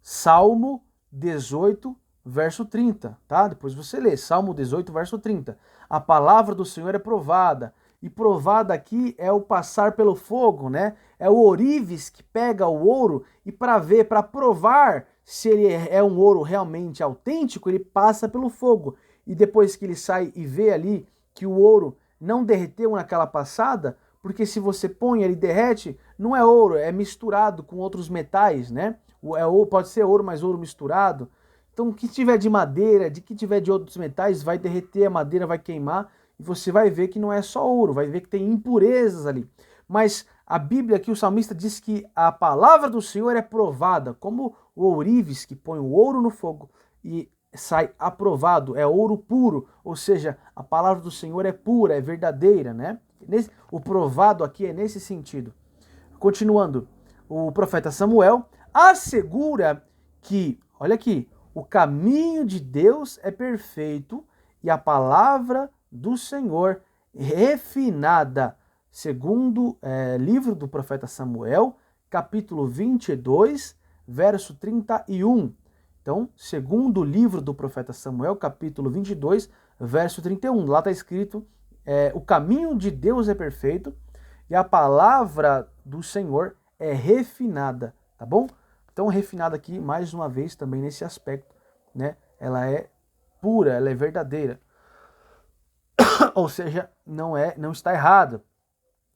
Salmo 18, verso 30, tá? Depois você lê, Salmo 18, verso 30. A palavra do Senhor é provada. E provada aqui é o passar pelo fogo, né? É o ourives que pega o ouro e para provar se ele é um ouro realmente autêntico, ele passa pelo fogo. E depois que ele sai e vê ali que o ouro não derreteu naquela passada, porque se você põe ele derrete, não é ouro, é misturado com outros metais, né? Pode ser ouro, mas ouro misturado. Então, o que tiver de madeira, que tiver de outros metais, vai derreter, a madeira vai queimar, e você vai ver que não é só ouro, vai ver que tem impurezas ali. Mas a Bíblia aqui, o salmista diz que a palavra do Senhor é provada, como o ourives que põe o ouro no fogo e sai aprovado, é ouro puro, ou seja, a palavra do Senhor é pura, é verdadeira, né? O provado aqui é nesse sentido. Continuando, o profeta Samuel assegura que, olha aqui, o caminho de Deus é perfeito e a palavra do Senhor refinada. Segundo livro do profeta Samuel, capítulo 22, verso 31. Então, segundo livro do profeta Samuel, capítulo 22, verso 31. Lá está escrito, o caminho de Deus é perfeito e a palavra do Senhor é refinada, tá bom? Então, refinada aqui, mais uma vez, também nesse aspecto, né? Ela é pura, ela é verdadeira. Ou seja, não está errada,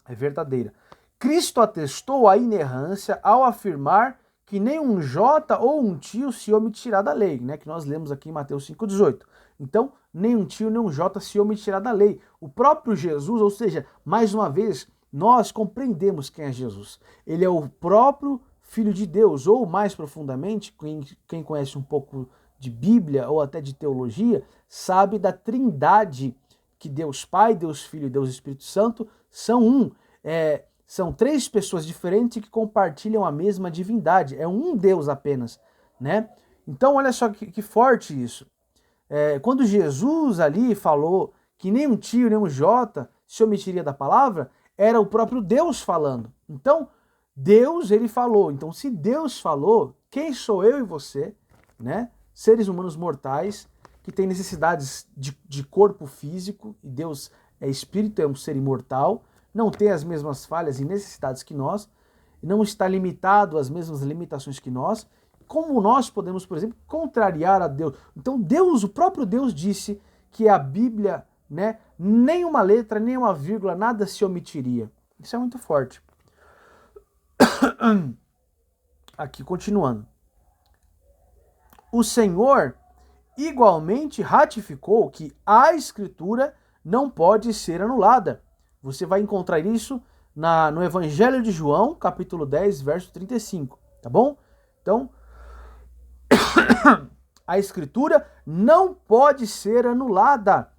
é verdadeira. Cristo atestou a inerrância ao afirmar que nem um jota ou um tio se omitirá da lei, né? Que nós lemos aqui em Mateus 5,18. Então, nem um tio, nem um jota se omitirá da lei. O próprio Jesus, ou seja, mais uma vez, nós compreendemos quem é Jesus. Ele é o próprio Filho de Deus, ou mais profundamente, quem conhece um pouco de Bíblia ou até de teologia, sabe da trindade, que Deus Pai, Deus Filho e Deus Espírito Santo são um. São três pessoas diferentes que compartilham a mesma divindade. É um Deus apenas, né? Então, olha só que forte isso. Quando Jesus ali falou que nem um tio, nem um jota se omitiria da palavra, era o próprio Deus falando. Então, Deus, ele falou. Então, se Deus falou, quem sou eu e você, né? Seres humanos mortais que têm necessidades de corpo físico, e Deus é espírito, é um ser imortal, não tem as mesmas falhas e necessidades que nós, não está limitado às mesmas limitações que nós. Como nós podemos, por exemplo, contrariar a Deus? Então Deus, o próprio Deus disse que a Bíblia, né, nem uma letra, nem uma vírgula, nada se omitiria. Isso é muito forte. Aqui, continuando. O Senhor igualmente ratificou que a Escritura não pode ser anulada. Você vai encontrar isso no Evangelho de João, capítulo 10, verso 35, tá bom? Então, a Escritura não pode ser anulada.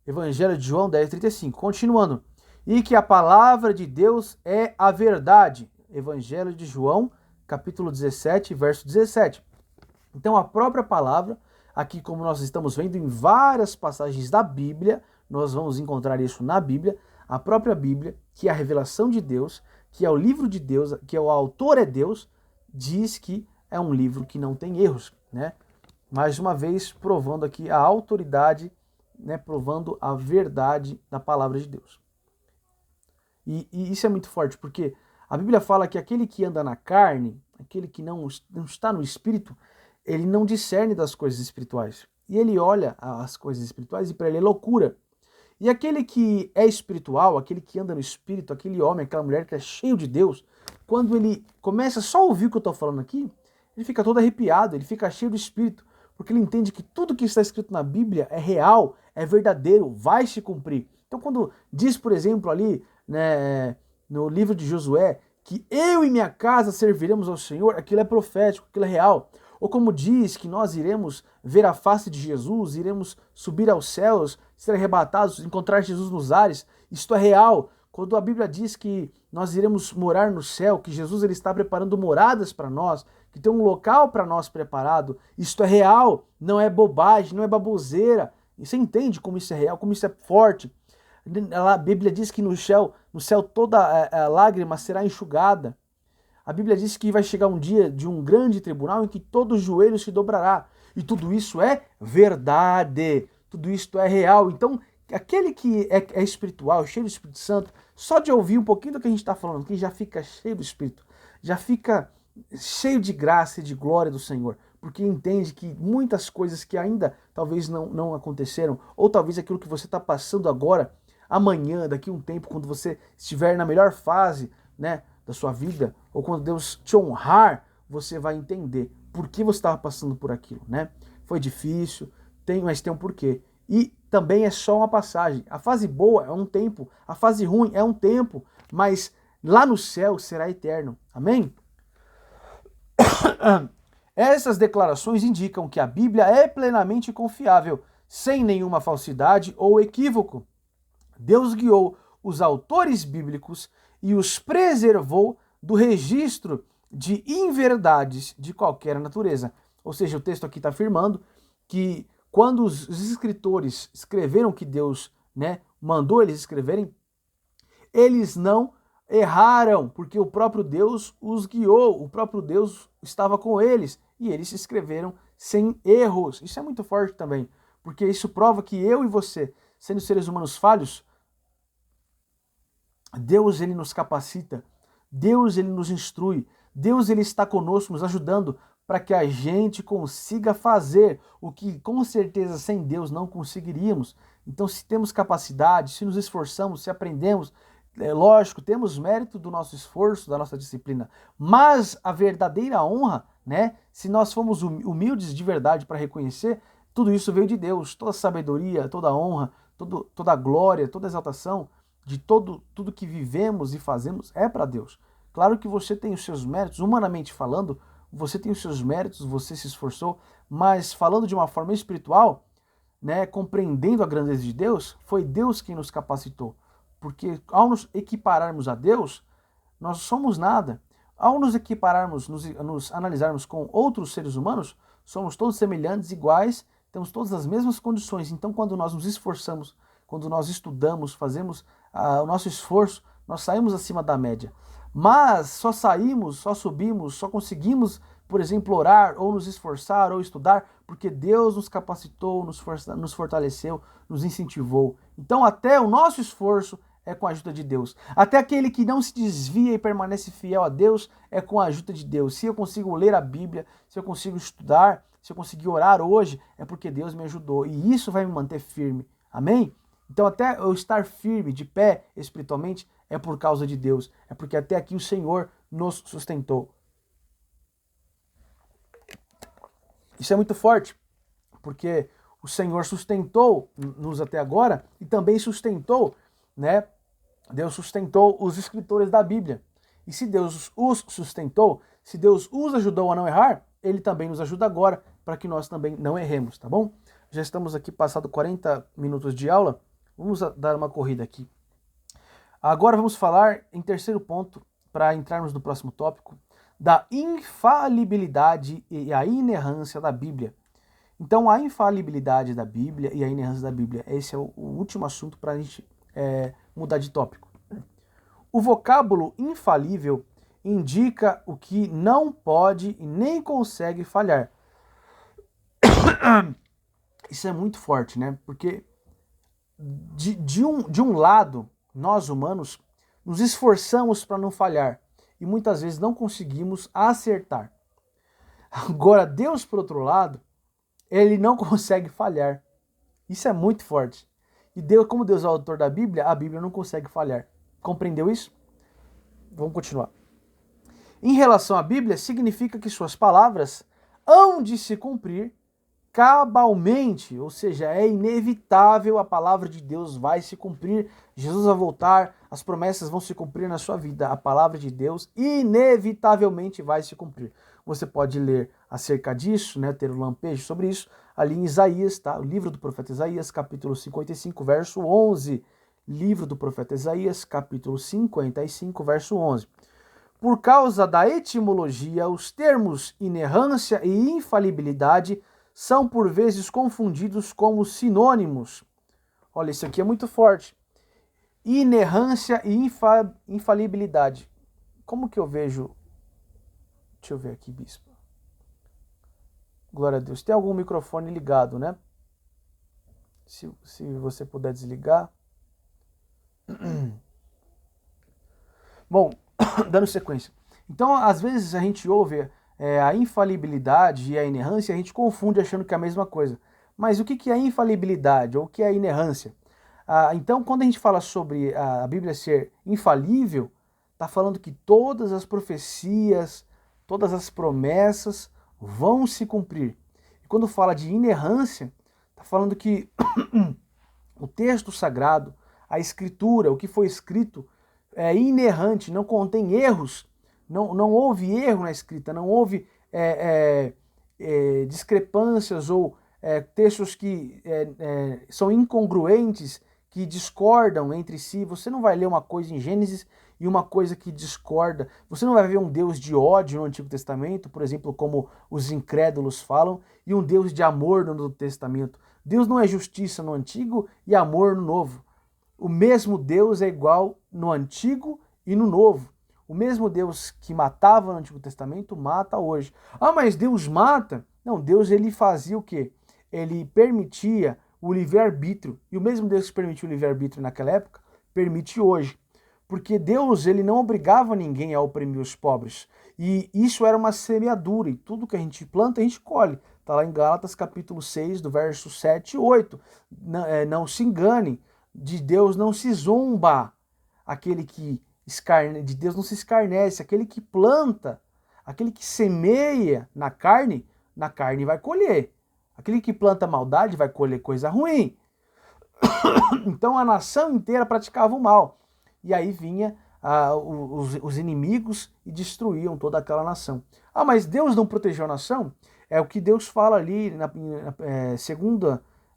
Evangelho de João 10, 35. Continuando. E que a palavra de Deus é a verdade. Evangelho de João, capítulo 17, verso 17. Então, a própria palavra, aqui como nós estamos vendo em várias passagens da Bíblia, nós vamos encontrar isso na Bíblia, a própria Bíblia, que é a revelação de Deus, que é o livro de Deus, que é o autor é Deus, diz que é um livro que não tem erros, né? Mais uma vez, provando aqui a autoridade, né? Provando a verdade da palavra de Deus. E isso é muito forte, porque a Bíblia fala que aquele que anda na carne, aquele que não está no Espírito, ele não discerne das coisas espirituais. E ele olha as coisas espirituais e para ele é loucura. E aquele que é espiritual, aquele que anda no Espírito, aquele homem, aquela mulher que é cheio de Deus, quando ele começa só a ouvir o que eu estou falando aqui, ele fica todo arrepiado, ele fica cheio do Espírito, porque ele entende que tudo que está escrito na Bíblia é real, é verdadeiro, vai se cumprir. Então quando diz, por exemplo, ali, né, no livro de Josué, que eu e minha casa serviremos ao Senhor, aquilo é profético, aquilo é real. Ou como diz que nós iremos ver a face de Jesus, iremos subir aos céus, ser arrebatados, encontrar Jesus nos ares, isto é real. Quando a Bíblia diz que nós iremos morar no céu, que Jesus ele está preparando moradas para nós, que tem um local para nós preparado, isto é real, não é bobagem, não é baboseira. E você entende como isso é real, como isso é forte. A Bíblia diz que no céu toda a lágrima será enxugada. A Bíblia diz que vai chegar um dia de um grande tribunal em que todo joelho se dobrará. E tudo isso é verdade. Tudo isso é real. Então, aquele que é espiritual, cheio do Espírito Santo, só de ouvir um pouquinho do que a gente está falando aqui, já fica cheio do Espírito. Já fica cheio de graça e de glória do Senhor. Porque entende que muitas coisas que ainda talvez não aconteceram, ou talvez aquilo que você está passando agora, amanhã, daqui a um tempo, quando você estiver na melhor fase, né, da sua vida, ou quando Deus te honrar, você vai entender por que você estava passando por aquilo, né? Foi difícil, mas tem um porquê. E também é só uma passagem. A fase boa é um tempo, a fase ruim é um tempo, mas lá no céu será eterno. Amém? Essas declarações indicam que a Bíblia é plenamente confiável, sem nenhuma falsidade ou equívoco. Deus guiou os autores bíblicos e os preservou do registro de inverdades de qualquer natureza. Ou seja, o texto aqui está afirmando que quando os escritores escreveram que Deus, né, mandou eles escreverem, eles não erraram, porque o próprio Deus os guiou, o próprio Deus estava com eles e eles escreveram sem erros. Isso é muito forte também, porque isso prova que eu e você, sendo seres humanos falhos, Deus ele nos capacita, Deus ele nos instrui, Deus ele está conosco, nos ajudando para que a gente consiga fazer o que com certeza sem Deus não conseguiríamos. Então, se temos capacidade, se nos esforçamos, se aprendemos, é lógico, temos mérito do nosso esforço, da nossa disciplina, mas a verdadeira honra, né, se nós formos humildes de verdade para reconhecer, tudo isso veio de Deus, toda a sabedoria, toda a honra, toda a glória, toda a exaltação, de tudo que vivemos e fazemos é para Deus. Claro que você tem os seus méritos, humanamente falando, você tem os seus méritos, você se esforçou, mas falando de uma forma espiritual, né, compreendendo a grandeza de Deus, foi Deus quem nos capacitou. Porque ao nos equipararmos a Deus, nós somos nada. Ao nos equipararmos, nos analisarmos com outros seres humanos, somos todos semelhantes, iguais, temos todas as mesmas condições. Então, quando nós nos esforçamos, quando nós estudamos, fazemos o nosso esforço, nós saímos acima da média. Mas só saímos, só subimos, só conseguimos, por exemplo, orar, ou nos esforçar, ou estudar, porque Deus nos capacitou, nos fortaleceu, nos incentivou. Então até o nosso esforço é com a ajuda de Deus. Até aquele que não se desvia e permanece fiel a Deus é com a ajuda de Deus. Se eu consigo ler a Bíblia, se eu consigo estudar, se eu conseguir orar hoje, é porque Deus me ajudou. E isso vai me manter firme. Amém? Então até eu estar firme, de pé espiritualmente, é por causa de Deus. É porque até aqui o Senhor nos sustentou. Isso é muito forte, porque o Senhor sustentou-nos até agora e também sustentou, né? Deus sustentou os escritores da Bíblia. E se Deus os sustentou, se Deus os ajudou a não errar, Ele também nos ajuda agora para que nós também não erremos, tá bom? Já estamos aqui passado 40 minutos de aula. Vamos dar uma corrida aqui. Agora vamos falar em terceiro ponto, para entrarmos no próximo tópico, da infalibilidade e a inerrância da Bíblia. Então, a infalibilidade da Bíblia e a inerrância da Bíblia, esse é o último assunto para a gente mudar de tópico. O vocábulo infalível indica o que não pode e nem consegue falhar. Isso é muito forte, né? Porque de um lado, nós humanos nos esforçamos para não falhar e muitas vezes não conseguimos acertar. Agora, Deus, por outro lado, ele não consegue falhar. Isso é muito forte. E Deus, como Deus é o autor da Bíblia, a Bíblia não consegue falhar. Compreendeu isso? Vamos continuar. Em relação à Bíblia, significa que suas palavras hão de se cumprir cabalmente, ou seja, é inevitável, a palavra de Deus vai se cumprir, Jesus vai voltar, as promessas vão se cumprir na sua vida, a palavra de Deus inevitavelmente vai se cumprir. Você pode ler acerca disso, né, ter um lampejo sobre isso, ali em Isaías, tá? O livro do profeta Isaías, capítulo 55, verso 11. Livro do profeta Isaías, capítulo 55, verso 11. Por causa da etimologia, os termos inerrância e infalibilidade são por vezes confundidos como sinônimos. Olha, isso aqui é muito forte. Inerrância e infalibilidade. Como que eu vejo? Deixa eu ver aqui, bispo. Glória a Deus. Tem algum microfone ligado, né? Se você puder desligar. Bom, dando sequência. Então, às vezes a gente ouve a infalibilidade e a inerrância, a gente confunde achando que é a mesma coisa. Mas o que é a infalibilidade ou o que é a inerrância? Então, quando a gente fala sobre a Bíblia ser infalível, está falando que todas as profecias, todas as promessas vão se cumprir. E quando fala de inerrância, está falando que o texto sagrado, a escritura, o que foi escrito, é inerrante, não contém erros, não houve erro na escrita, não houve discrepâncias ou textos que são incongruentes, que discordam entre si. Você não vai ler uma coisa em Gênesis e uma coisa que discorda. Você não vai ver um Deus de ódio no Antigo Testamento, por exemplo, como os incrédulos falam, e um Deus de amor no Novo Testamento. Deus não é justiça no Antigo e amor no Novo. O mesmo Deus é igual no Antigo e no Novo. O mesmo Deus que matava no Antigo Testamento, mata hoje. Ah, mas Deus mata? Não, Deus ele fazia o quê? Ele permitia o livre-arbítrio. E o mesmo Deus que permitiu o livre-arbítrio naquela época, permite hoje. Porque Deus ele não obrigava ninguém a oprimir os pobres. E isso era uma semeadura. E tudo que a gente planta, a gente colhe. Está lá em Gálatas capítulo 6, do verso 7 e 8. Não se engane. De Deus não se zomba, aquele que de Deus não se escarnece, aquele que planta, aquele que semeia na carne vai colher. Aquele que planta maldade vai colher coisa ruim. Então a nação inteira praticava o mal. E aí vinha os inimigos e destruíam toda aquela nação. Ah, mas Deus não protegeu a nação? É o que Deus fala ali na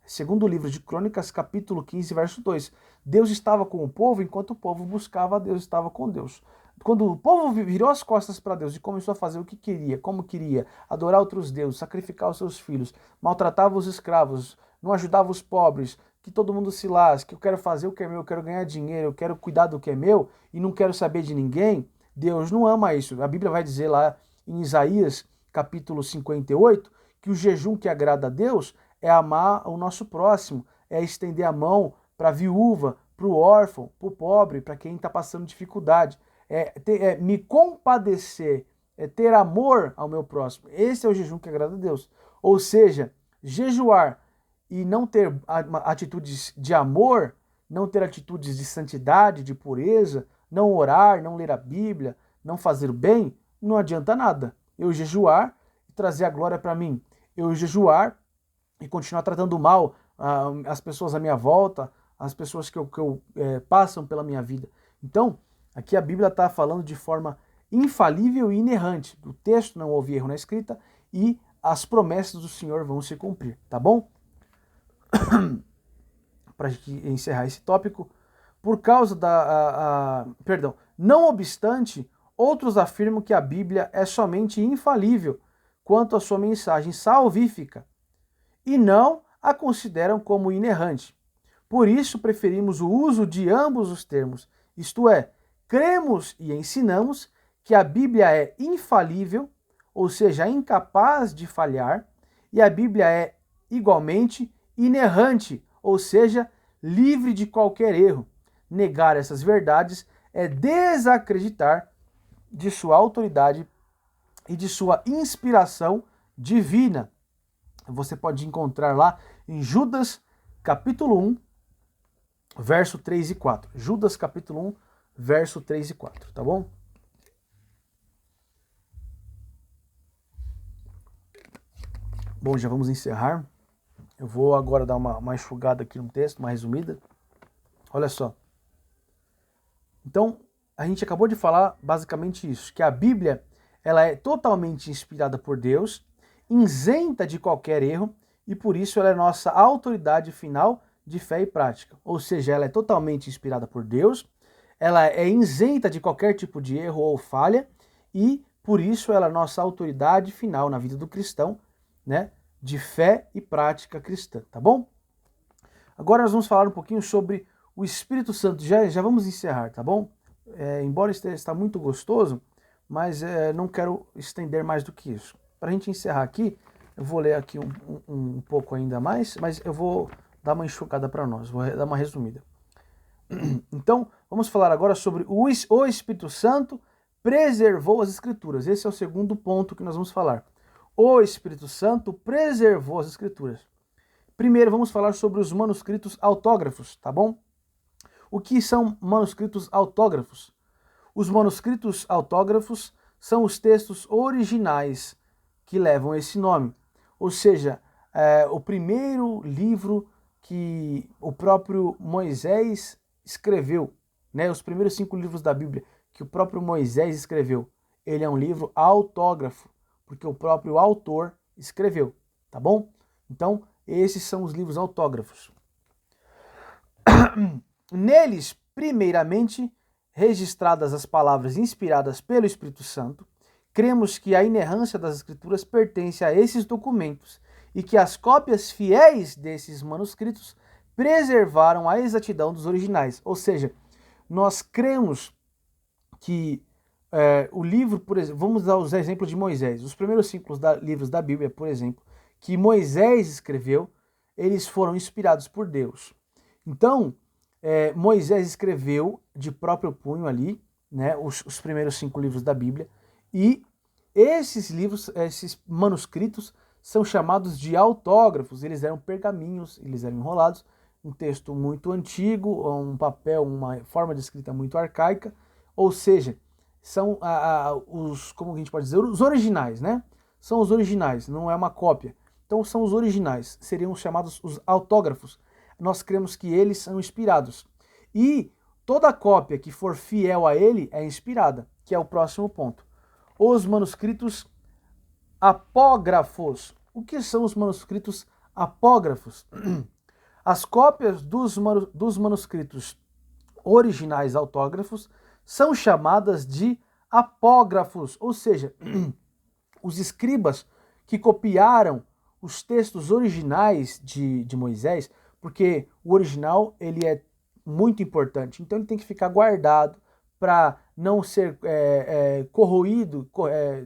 segundo livro de Crônicas, capítulo 15, verso 2. Deus estava com o povo enquanto o povo buscava a Deus, estava com Deus. Quando o povo virou as costas para Deus e começou a fazer o que queria, como queria, adorar outros deuses, sacrificar os seus filhos, maltratava os escravos, não ajudava os pobres, que todo mundo se lasque, eu quero fazer o que é meu, eu quero ganhar dinheiro, eu quero cuidar do que é meu e não quero saber de ninguém, Deus não ama isso. A Bíblia vai dizer lá em Isaías, capítulo 58, que o jejum que agrada a Deus é amar o nosso próximo, é estender a mão para a viúva, para o órfão, para o pobre, para quem está passando dificuldade. Me compadecer, é ter amor ao meu próximo. Esse é o jejum que agrada a Deus. Ou seja, jejuar e não ter atitudes de amor, não ter atitudes de santidade, de pureza, não orar, não ler a Bíblia, não fazer o bem, não adianta nada. Eu jejuar e trazer a glória para mim. Eu jejuar e continuar tratando mal as pessoas à minha volta, as pessoas que passam pela minha vida. Então, aqui a Bíblia está falando de forma infalível e inerrante. O texto não houve erro na escrita e as promessas do Senhor vão se cumprir, tá bom? Para encerrar esse tópico, por causa não obstante, outros afirmam que a Bíblia é somente infalível quanto à sua mensagem salvífica e não a consideram como inerrante. Por isso preferimos o uso de ambos os termos, isto é, cremos e ensinamos que a Bíblia é infalível, ou seja, incapaz de falhar, e a Bíblia é igualmente inerrante, ou seja, livre de qualquer erro. Negar essas verdades é desacreditar de sua autoridade e de sua inspiração divina. Você pode encontrar lá em Judas capítulo 1, verso 3 e 4. Judas capítulo 1, verso 3 e 4, tá bom? Bom, já vamos encerrar. Eu vou agora dar uma enxugada aqui no texto, uma resumida. Olha só. Então, a gente acabou de falar basicamente isso, que a Bíblia ela é totalmente inspirada por Deus, isenta de qualquer erro, e por isso ela é nossa autoridade final de fé e prática. Ou seja, ela é totalmente inspirada por Deus, ela é isenta de qualquer tipo de erro ou falha, e por isso ela é nossa autoridade final na vida do cristão, né, de fé e prática cristã, tá bom? Agora nós vamos falar um pouquinho sobre o Espírito Santo. Já vamos encerrar, tá bom? Embora está muito gostoso, mas não quero estender mais do que isso. Para a gente encerrar aqui, eu vou ler aqui um pouco ainda mais, mas eu vou dar uma enxugada para nós, vou dar uma resumida. Então, vamos falar agora sobre o Espírito Santo preservou as Escrituras. Esse é o segundo ponto que nós vamos falar. O Espírito Santo preservou as Escrituras. Primeiro, vamos falar sobre os manuscritos autógrafos, tá bom? O que são manuscritos autógrafos? Os manuscritos autógrafos são os textos originais que levam esse nome. Ou seja, o primeiro livro que o próprio Moisés escreveu, né? Os primeiros 5 livros da Bíblia que o próprio Moisés escreveu, ele é um livro autógrafo, porque o próprio autor escreveu, tá bom? Então, esses são os livros autógrafos. Neles, primeiramente, registradas as palavras inspiradas pelo Espírito Santo, cremos que a inerrância das Escrituras pertence a esses documentos e que as cópias fiéis desses manuscritos preservaram a exatidão dos originais. Ou seja, nós cremos que o livro, por exemplo, vamos dar os exemplos de Moisés. Os primeiros 5 livros da Bíblia, por exemplo, que Moisés escreveu, eles foram inspirados por Deus. Então, Moisés escreveu de próprio punho ali, né, os primeiros 5 livros da Bíblia, e esses livros, esses manuscritos, são chamados de autógrafos. Eles eram pergaminhos, eles eram enrolados, um texto muito antigo, um papel, uma forma de escrita muito arcaica, ou seja, são os, como a gente pode dizer, os originais, né? São os originais, não é uma cópia. Então são os originais, seriam chamados os autógrafos. Nós cremos que eles são inspirados. E toda cópia que for fiel a ele é inspirada, que é o próximo ponto. Os manuscritos apógrafos. O que são os manuscritos apógrafos? As cópias dos manuscritos originais autógrafos são chamadas de apógrafos, ou seja, os escribas que copiaram os textos originais de Moisés, porque o original ele é muito importante, então ele tem que ficar guardado para não ser corroído,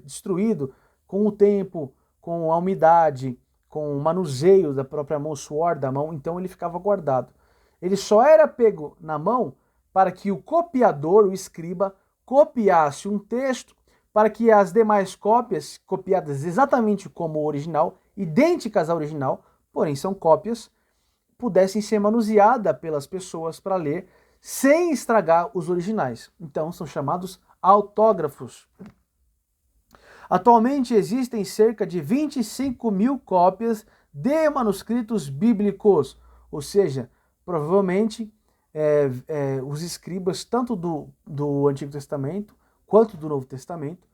destruído com o tempo, com a umidade, com o manuseio da própria mão, suor da mão, então ele ficava guardado. Ele só era pego na mão para que o copiador, o escriba, copiasse um texto para que as demais cópias, copiadas exatamente como o original, idênticas ao original, porém são cópias, pudessem ser manuseadas pelas pessoas para ler sem estragar os originais. Então são chamados autógrafos. Atualmente existem cerca de 25 mil cópias de manuscritos bíblicos, ou seja, provavelmente os escribas, tanto do Antigo Testamento quanto do Novo Testamento,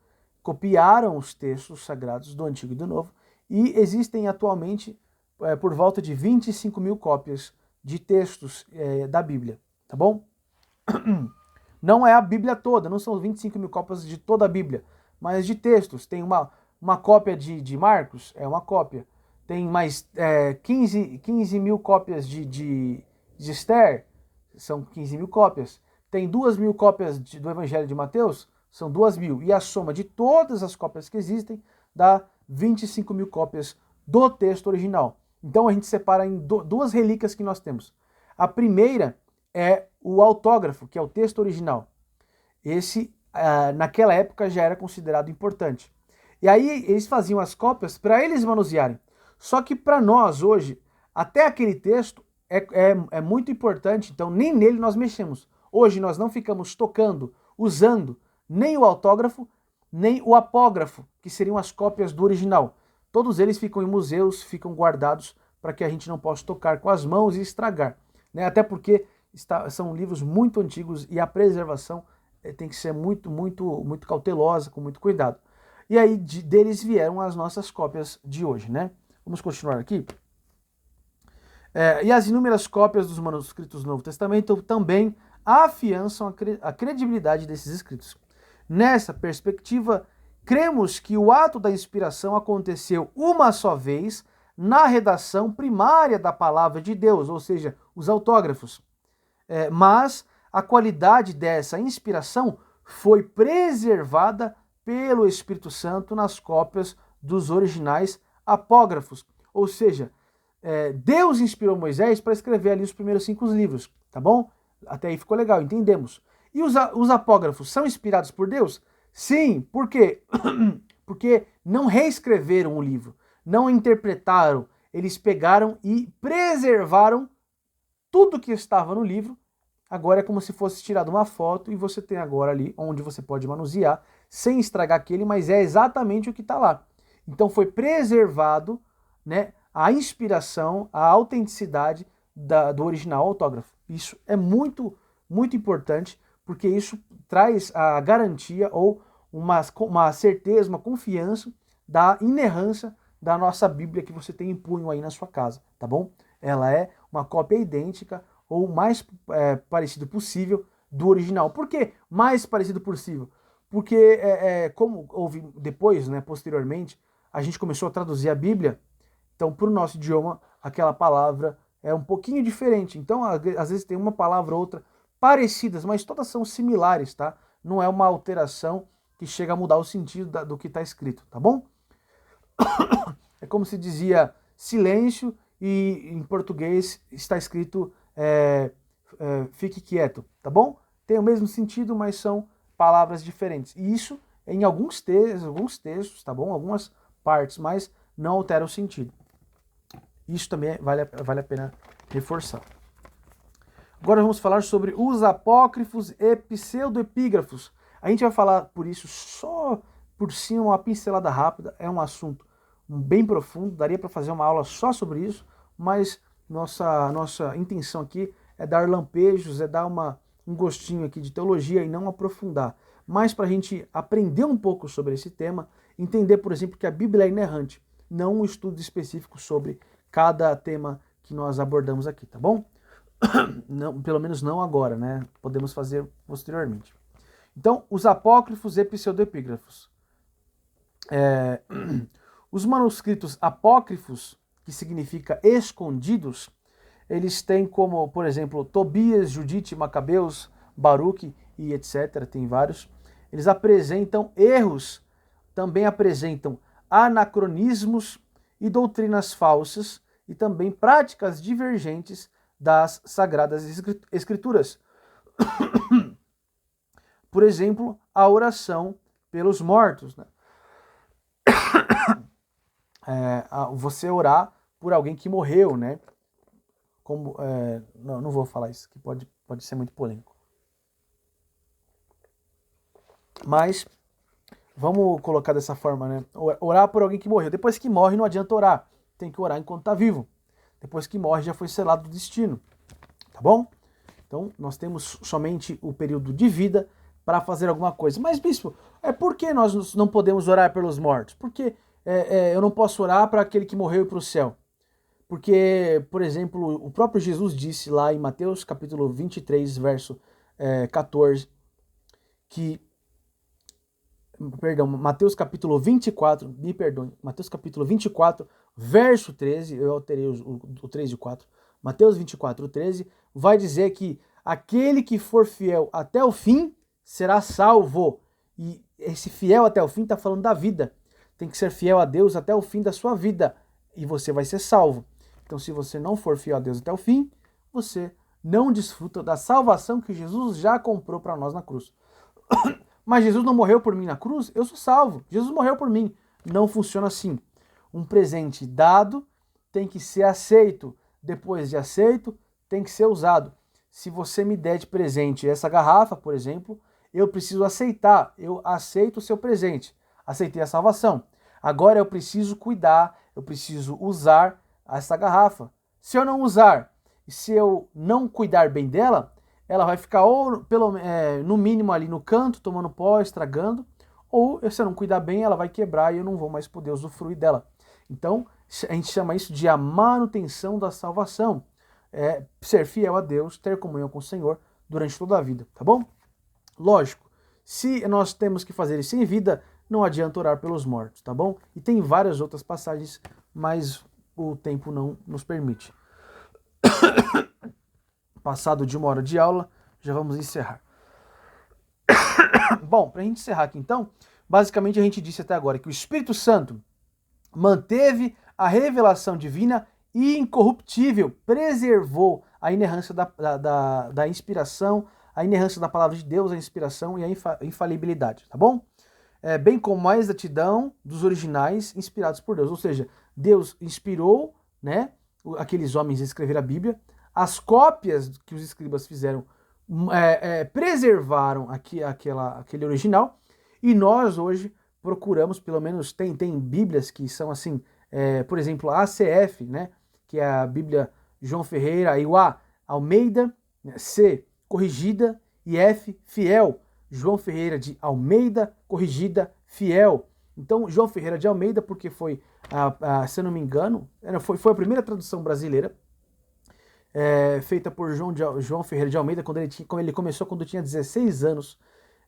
copiaram os textos sagrados do Antigo e do Novo, e existem atualmente por volta de 25 mil cópias de textos da Bíblia, tá bom? Não é a Bíblia toda, não são 25 mil cópias de toda a Bíblia, mas de textos. Tem uma cópia de Marcos, é uma cópia. tem mais 15 mil cópias de Esther, são 15 mil cópias. Tem 2.000 cópias do Evangelho de Mateus, são 2.000. E a soma de todas as cópias que existem dá 25 mil cópias do texto original. Então a gente separa em duas relíquias que nós temos. A primeira é o autógrafo, que é o texto original. Esse, naquela época, já era considerado importante. E aí eles faziam as cópias para eles manusearem. Só que para nós hoje, até aquele texto é muito importante, então nem nele nós mexemos. Hoje nós não ficamos tocando, usando nem o autógrafo, nem o apógrafo, que seriam as cópias do original. Todos eles ficam em museus, ficam guardados para que a gente não possa tocar com as mãos e estragar. Né? Até porque são livros muito antigos e a preservação tem que ser muito, muito, muito cautelosa, com muito cuidado. E aí deles vieram as nossas cópias de hoje, né? Vamos continuar aqui. E as inúmeras cópias dos manuscritos do Novo Testamento também afiançam a credibilidade desses escritos. Nessa perspectiva, cremos que o ato da inspiração aconteceu uma só vez na redação primária da palavra de Deus, ou seja, os autógrafos. Mas a qualidade dessa inspiração foi preservada pelo Espírito Santo nas cópias dos originais apógrafos. Ou seja, Deus inspirou Moisés para escrever ali os primeiros 5 livros, tá bom? Até aí ficou legal, entendemos. E os apógrafos são inspirados por Deus? Sim, por quê? Porque não reescreveram o livro, não interpretaram, eles pegaram e preservaram tudo que estava no livro. Agora é como se fosse tirado uma foto e você tem agora ali onde você pode manusear sem estragar aquele, mas é exatamente o que está lá. Então foi preservado, né, a inspiração, a autenticidade do original autógrafo. Isso é muito, muito importante, porque isso traz a garantia ou uma certeza, uma confiança da inerrância da nossa Bíblia que você tem em punho aí na sua casa, tá bom? Ela é uma cópia idêntica ou o mais parecido possível do original. Por que mais parecido possível? Porque, como houve depois, né, posteriormente, a gente começou a traduzir a Bíblia, então para o nosso idioma aquela palavra é um pouquinho diferente. Então, às vezes tem uma palavra ou outra parecidas, mas todas são similares, tá? Não é uma alteração que chega a mudar o sentido do que está escrito, tá bom? É como se dizia silêncio e em português está escrito fique quieto, tá bom? Tem o mesmo sentido, mas são palavras diferentes. E isso em alguns textos, tá bom? Algumas partes, mas não altera o sentido. Isso também vale a pena reforçar. Agora vamos falar sobre os apócrifos e pseudoepígrafos. A gente vai falar por isso só por cima, uma pincelada rápida. É um assunto bem profundo, daria para fazer uma aula só sobre isso, mas nossa intenção aqui é dar lampejos, é dar um gostinho aqui de teologia e não aprofundar. Mas para a gente aprender um pouco sobre esse tema, entender, por exemplo, que a Bíblia é inerrante, não um estudo específico sobre cada tema que nós abordamos aqui, tá bom? Não, pelo menos não agora, né? Podemos fazer posteriormente. Então, os apócrifos e pseudoepígrafos. Os manuscritos apócrifos, que significa escondidos, eles têm como, por exemplo, Tobias, Judite, Macabeus, Baruque e etc. Tem vários. Eles apresentam erros, também apresentam anacronismos e doutrinas falsas e também práticas divergentes das Sagradas Escrituras. Por exemplo, a oração pelos mortos, né? Você orar por alguém que morreu, né? Como, não vou falar isso, que pode ser muito polêmico. Mas vamos colocar dessa forma, né? Orar por alguém que morreu. Depois que morre, não adianta orar. Tem que orar enquanto está vivo. Depois que morre, já foi selado o destino. Tá bom? Então, nós temos somente o período de vida para fazer alguma coisa. Mas, bispo, por que nós não podemos orar pelos mortos? Porque eu não posso orar para aquele que morreu e para o céu. Porque, por exemplo, o próprio Jesus disse lá em Mateus capítulo 23, verso 14, que Mateus capítulo 24, me perdoe, Mateus capítulo 24, verso 13, eu alterei o 3 e o 4, Mateus 24, 13, vai dizer que aquele que for fiel até o fim será salvo. E esse fiel até o fim está falando da vida. Tem que ser fiel a Deus até o fim da sua vida e você vai ser salvo. Então, se você não for fiel a Deus até o fim, você não desfruta da salvação que Jesus já comprou para nós na cruz. Mas Jesus não morreu por mim na cruz? Eu sou salvo. Jesus morreu por mim. Não funciona assim. Um presente dado tem que ser aceito. Depois de aceito, tem que ser usado. Se você me der de presente essa garrafa, por exemplo, eu preciso aceitar. Eu aceito o seu presente. Aceitei a salvação. Agora eu preciso cuidar, eu preciso usar essa garrafa. Se eu não usar, e se eu não cuidar bem dela, ela vai ficar ou no mínimo ali no canto, tomando pó, estragando, ou se eu não cuidar bem, ela vai quebrar e eu não vou mais poder usufruir dela. Então, a gente chama isso de a manutenção da salvação. É ser fiel a Deus, ter comunhão com o Senhor durante toda a vida, tá bom? Lógico, se nós temos que fazer isso em vida, não adianta orar pelos mortos, tá bom? E tem várias outras passagens, mas o tempo não nos permite. Passado de 1 hora de aula, já vamos encerrar. Bom, para a gente encerrar aqui então, basicamente a gente disse até agora que o Espírito Santo manteve a revelação divina incorruptível, preservou a inerrância da inspiração, a inerrância da palavra de Deus, a inspiração e a infalibilidade, tá bom? Bem como a exatidão dos originais inspirados por Deus, ou seja, Deus inspirou, né, aqueles homens a escrever a Bíblia, as cópias que os escribas fizeram preservaram aquele original, e nós hoje procuramos, pelo menos tem Bíblias que são assim, por exemplo, a ACF, né, que é a Bíblia João Ferreira, e o A, Almeida, C, corrigida, e F, fiel. João Ferreira de Almeida, corrigida, fiel. Então, João Ferreira de Almeida, porque foi, se eu não me engano, foi a primeira tradução brasileira, feita por João Ferreira de Almeida, quando ele começou quando tinha 16 anos.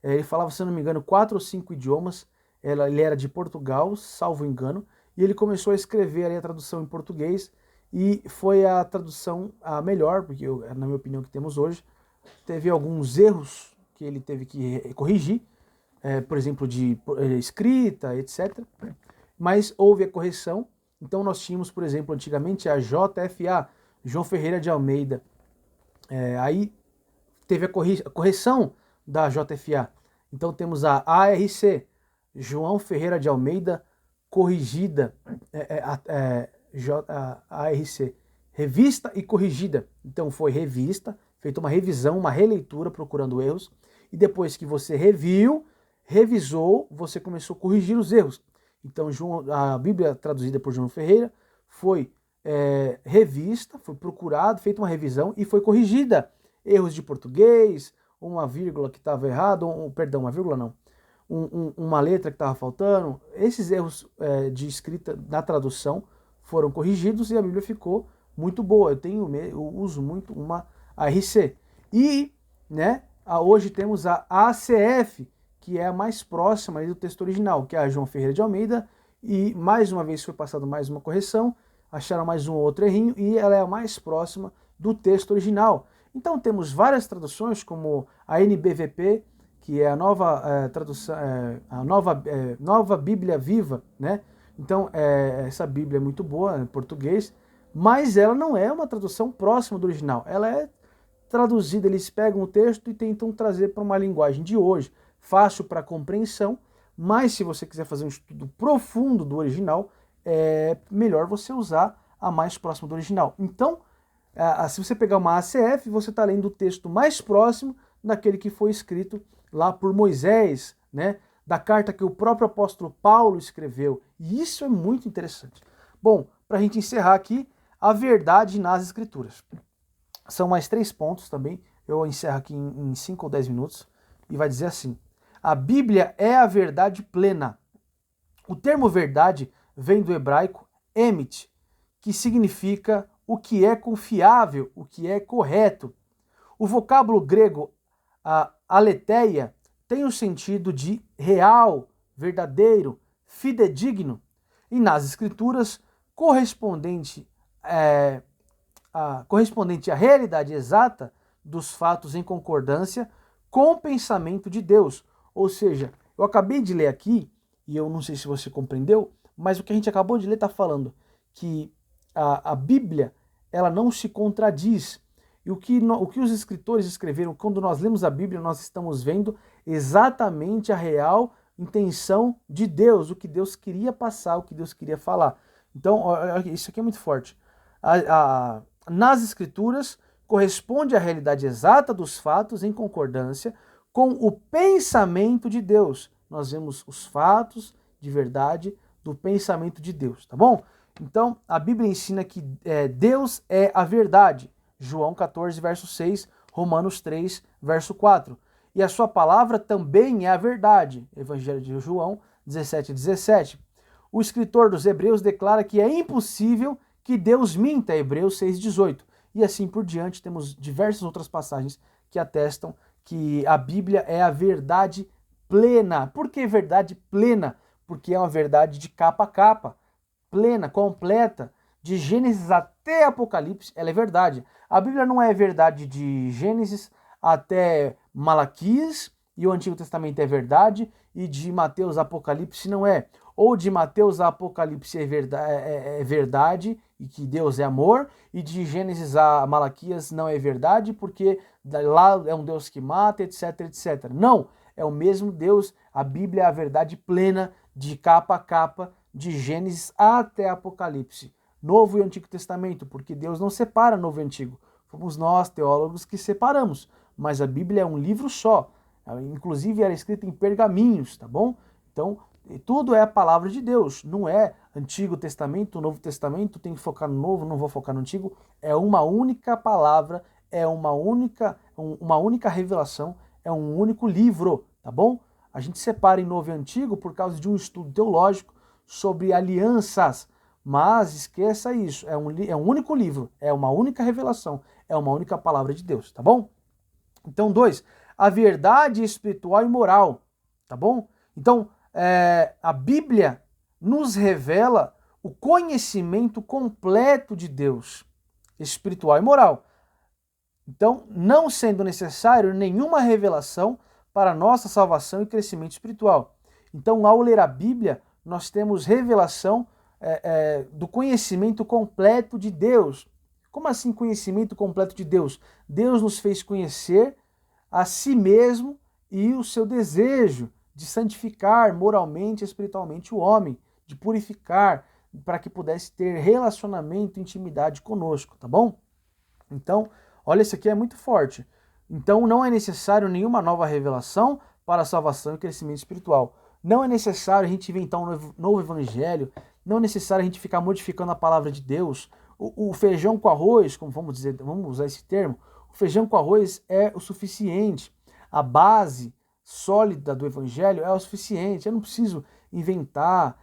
Ele falava, se eu não me engano, 4 ou 5 idiomas. Ele era de Portugal, salvo engano, e ele começou a escrever ali a tradução em português, e foi a tradução a melhor, porque na minha opinião que temos hoje, teve alguns erros que ele teve que corrigir, por exemplo, de escrita, etc. Mas houve a correção. Então nós tínhamos, por exemplo, antigamente a JFA, João Ferreira de Almeida. Aí teve a correção da JFA. Então temos a ARC, João Ferreira de Almeida, corrigida, ARC, revista e corrigida. Então foi revista, feita uma revisão, uma releitura procurando erros, e depois que você revisou, você começou a corrigir os erros. Então a Bíblia traduzida por João Ferreira foi revista, foi procurado, feita uma revisão e foi corrigida. Erros de português, uma vírgula que estava errada, perdão, uma vírgula não, uma letra que estava faltando, esses erros de escrita na tradução foram corrigidos e a Bíblia ficou muito boa. Eu uso muito uma ARC. E, né, hoje temos a ACF, que é a mais próxima do texto original, que é a João Ferreira de Almeida, e mais uma vez foi passado mais uma correção, acharam mais um ou outro errinho, e ela é a mais próxima do texto original. Então temos várias traduções, como a NBVP, que é a nova tradução, a nova Bíblia Viva, né? Então essa Bíblia é muito boa em português, mas ela não é uma tradução próxima do original. Ela é traduzida, eles pegam o texto e tentam trazer para uma linguagem de hoje, fácil para compreensão, mas se você quiser fazer um estudo profundo do original, é melhor você usar a mais próxima do original. Então, se você pegar uma ACF, você está lendo o texto mais próximo daquele que foi escrito lá por Moisés, né? Da carta que o próprio apóstolo Paulo escreveu. E isso é muito interessante. Bom, para a gente encerrar aqui, a verdade nas Escrituras. São mais 3 pontos também. Eu encerro aqui em 5 ou 10 minutos. E vai dizer assim: a Bíblia é a verdade plena. O termo verdade vem do hebraico emet, que significa o que é confiável, o que é correto. O vocábulo grego aletheia tem o sentido de real, verdadeiro, fidedigno. E nas Escrituras, correspondente à realidade exata dos fatos em concordância com o pensamento de Deus. Ou seja, eu acabei de ler aqui, e eu não sei se você compreendeu, mas o que a gente acabou de ler está falando que a Bíblia ela não se contradiz. E o que os escritores escreveram, quando nós lemos a Bíblia, nós estamos vendo exatamente a real intenção de Deus, o que Deus queria passar, o que Deus queria falar. Então, isso aqui é muito forte. Nas Escrituras, corresponde à realidade exata dos fatos em concordância com o pensamento de Deus. Nós vemos os fatos de verdade do pensamento de Deus, tá bom? Então, a Bíblia ensina que Deus é a verdade. João 14, verso 6, Romanos 3, verso 4. E a sua palavra também é a verdade. Evangelho de João 17, 17. O escritor dos Hebreus declara que é impossível que Deus minta, Hebreus 6, 18. E assim por diante, temos diversas outras passagens que atestam que a Bíblia é a verdade plena. Por que verdade plena? Porque é uma verdade de capa a capa, plena, completa, de Gênesis até Apocalipse, ela é verdade. A Bíblia não é verdade de Gênesis até Malaquias, e o Antigo Testamento é verdade, e de Mateus a Apocalipse não é. Ou de Mateus a Apocalipse é verdade, e que Deus é amor, e de Gênesis a Malaquias não é verdade, porque lá é um Deus que mata, etc, etc. Não, é o mesmo Deus, a Bíblia é a verdade plena, de capa a capa, de Gênesis até Apocalipse. Novo e Antigo Testamento, porque Deus não separa Novo e Antigo. Fomos nós, teólogos, que separamos. Mas a Bíblia é um livro só. Inclusive era escrita em pergaminhos, tá bom? Então, tudo é a palavra de Deus. Não é Antigo Testamento, Novo Testamento, tem que focar no Novo, não vou focar no Antigo. É uma única palavra, é uma única revelação, é um único livro, tá bom? A gente separa em Novo e Antigo por causa de um estudo teológico sobre alianças. Mas esqueça isso, é um único livro, é uma única revelação, é uma única palavra de Deus, tá bom? Então, 2, a verdade espiritual e moral, tá bom? Então, a Bíblia nos revela o conhecimento completo de Deus, espiritual e moral. Então, não sendo necessário nenhuma revelação para nossa salvação e crescimento espiritual. Então, ao ler a Bíblia, nós temos revelação do conhecimento completo de Deus. Como assim conhecimento completo de Deus? Deus nos fez conhecer a si mesmo e o seu desejo de santificar moralmente e espiritualmente o homem, de purificar, para que pudesse ter relacionamento e intimidade conosco, tá bom? Então, olha, isso aqui é muito forte. Então, não é necessário nenhuma nova revelação para a salvação e crescimento espiritual. Não é necessário a gente inventar um novo evangelho, não é necessário a gente ficar modificando a palavra de Deus. O feijão com arroz, como vamos usar esse termo, o feijão com arroz é o suficiente. A base sólida do evangelho é o suficiente. Eu não preciso inventar.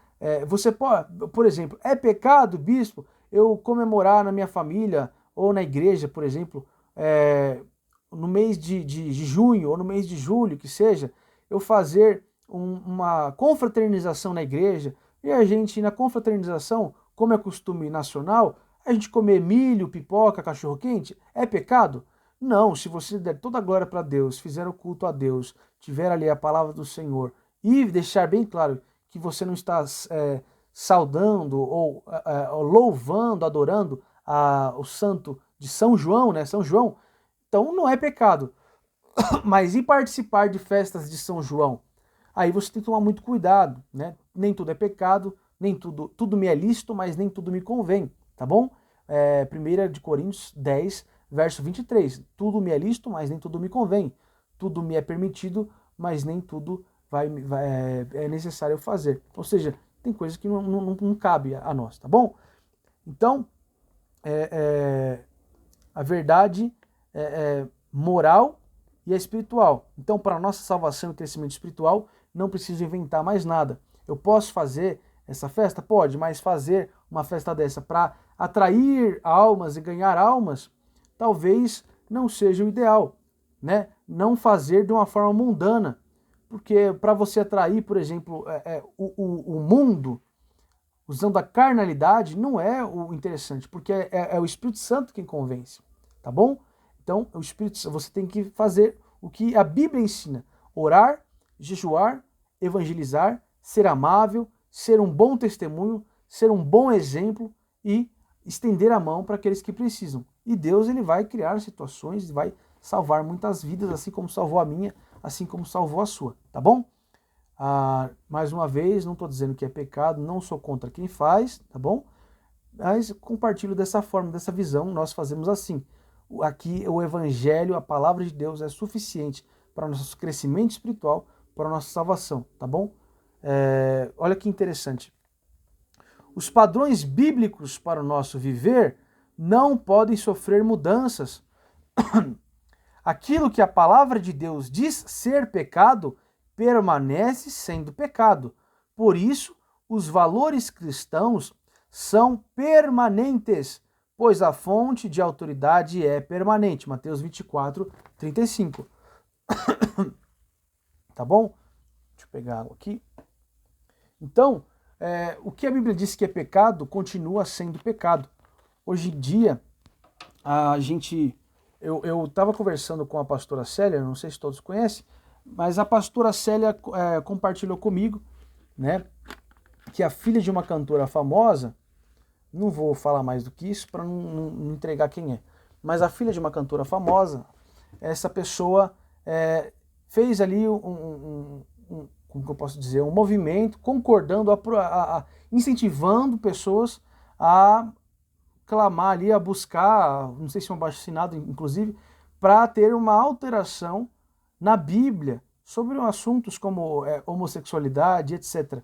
Você pode, por exemplo, é pecado, bispo, eu comemorar na minha família ou na igreja, por exemplo, no mês de junho ou no mês de julho, que seja, eu fazer uma confraternização na igreja e a gente, na confraternização, como é costume nacional, a gente comer milho, pipoca, cachorro-quente, é pecado? Não, se você der toda a glória para Deus, fizer o culto a Deus, tiver ali a palavra do Senhor e deixar bem claro que você não está saudando ou louvando, adorando o santo de São João, né? São João, então não é pecado. Mas e participar de festas de São João? Aí você tem que tomar muito cuidado, né? Nem tudo é pecado, nem tudo me é lícito, mas nem tudo me convém, tá bom? 1 Coríntios 10, verso 23. Tudo me é lícito, mas nem tudo me convém. Tudo me é permitido, mas nem tudo é necessário fazer. Ou seja, tem coisas que não cabe a nós, tá bom? Então, a verdade moral e a espiritual. Então, para a nossa salvação e crescimento espiritual, não preciso inventar mais nada. Eu posso fazer essa festa? Pode, mas fazer uma festa dessa para atrair almas e ganhar almas, talvez não seja o ideal, né? Não fazer de uma forma mundana, porque para você atrair, por exemplo, o mundo, usando a carnalidade, não é o interessante, porque é o Espírito Santo quem convence, tá bom? Então, o Espírito Santo, você tem que fazer o que a Bíblia ensina: orar, jejuar, evangelizar, ser amável, ser um bom testemunho, ser um bom exemplo e estender a mão para aqueles que precisam. E Deus, ele vai criar situações, vai salvar muitas vidas, assim como salvou a minha, assim como salvou a sua, tá bom? Mais uma vez, não estou dizendo que é pecado, não sou contra quem faz, tá bom? Mas compartilho dessa forma, dessa visão, nós fazemos assim. Aqui o Evangelho, a palavra de Deus é suficiente para o nosso crescimento espiritual, para a nossa salvação, tá bom? Olha que interessante. Os padrões bíblicos para o nosso viver não podem sofrer mudanças. Aquilo que a palavra de Deus diz ser pecado, permanece sendo pecado. Por isso, os valores cristãos são permanentes, pois a fonte de autoridade é permanente. Mateus 24, 35. Tá bom? Deixa eu pegar água aqui. Então, o que a Bíblia diz que é pecado, continua sendo pecado. Hoje em dia, eu estava conversando com a pastora Célia, não sei se todos conhecem, mas a pastora Célia compartilhou comigo, né, que a filha de uma cantora famosa, não vou falar mais do que isso para não entregar quem é, mas a filha de uma cantora famosa, essa pessoa fez ali como que eu posso dizer, um movimento concordando, incentivando pessoas a clamar ali, a buscar, não sei se é um abaixo-assinado, inclusive, para ter uma alteração na Bíblia sobre assuntos como homossexualidade, etc.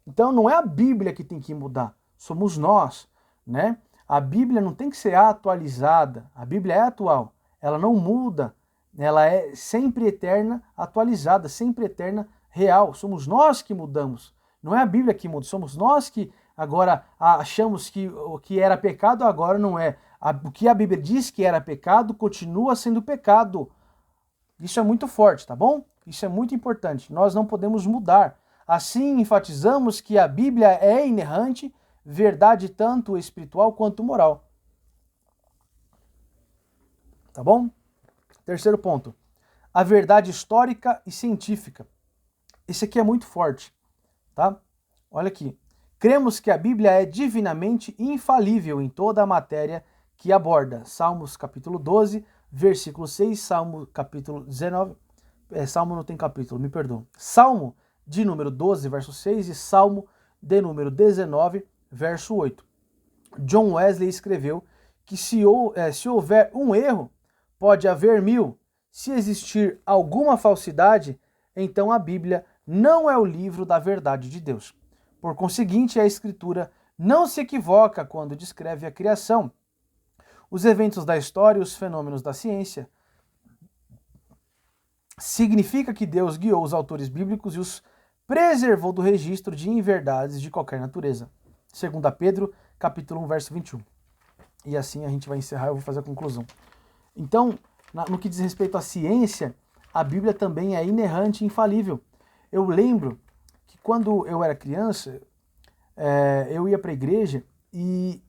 Então não é a Bíblia que tem que mudar, somos nós, né? A Bíblia não tem que ser atualizada, a Bíblia é atual, ela não muda, ela é sempre eterna, atualizada, sempre eterna, real. Somos nós que mudamos, não é a Bíblia que muda, somos nós que agora achamos que o que era pecado agora não é. O que a Bíblia diz que era pecado continua sendo pecado. Isso é muito forte, tá bom? Isso é muito importante. Nós não podemos mudar. Assim, enfatizamos que a Bíblia é inerrante, verdade tanto espiritual quanto moral. Tá bom? Terceiro ponto. A verdade histórica e científica. Esse aqui é muito forte, tá? Olha aqui. Cremos que a Bíblia é divinamente infalível em toda a matéria que aborda. Salmos capítulo 12, versículo 6, Salmo capítulo 19, Salmo não tem capítulo, me perdoa. Salmo de número 12, verso 6 e Salmo de número 19, verso 8. John Wesley escreveu que se houver um erro, pode haver 1000. Se existir alguma falsidade, então a Bíblia não é o livro da verdade de Deus. Por conseguinte, a Escritura não se equivoca quando descreve a criação, os eventos da história e os fenômenos da ciência. Significa que Deus guiou os autores bíblicos e os preservou do registro de inverdades de qualquer natureza. 2 Pedro, capítulo 1, verso 21. E assim a gente vai encerrar, eu vou fazer a conclusão. Então, no que diz respeito à ciência, a Bíblia também é inerrante e infalível. Eu lembro que quando eu era criança, eu ia para a igreja e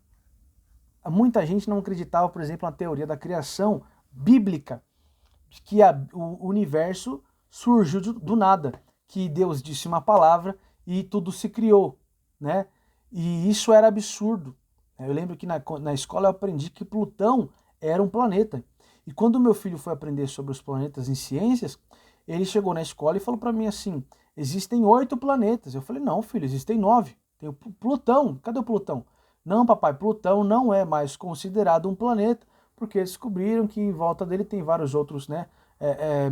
muita gente não acreditava, por exemplo, na teoria da criação bíblica, que o universo surgiu do nada, que Deus disse uma palavra e tudo se criou, né? E isso era absurdo. Eu lembro que na escola eu aprendi que Plutão era um planeta. E quando meu filho foi aprender sobre os planetas em ciências, ele chegou na escola e falou para mim assim, existem 8 planetas. Eu falei, não, filho, existem 9. Tem o Plutão. Cadê o Plutão? Não, papai, Plutão não é mais considerado um planeta, porque descobriram que em volta dele tem vários outros, né,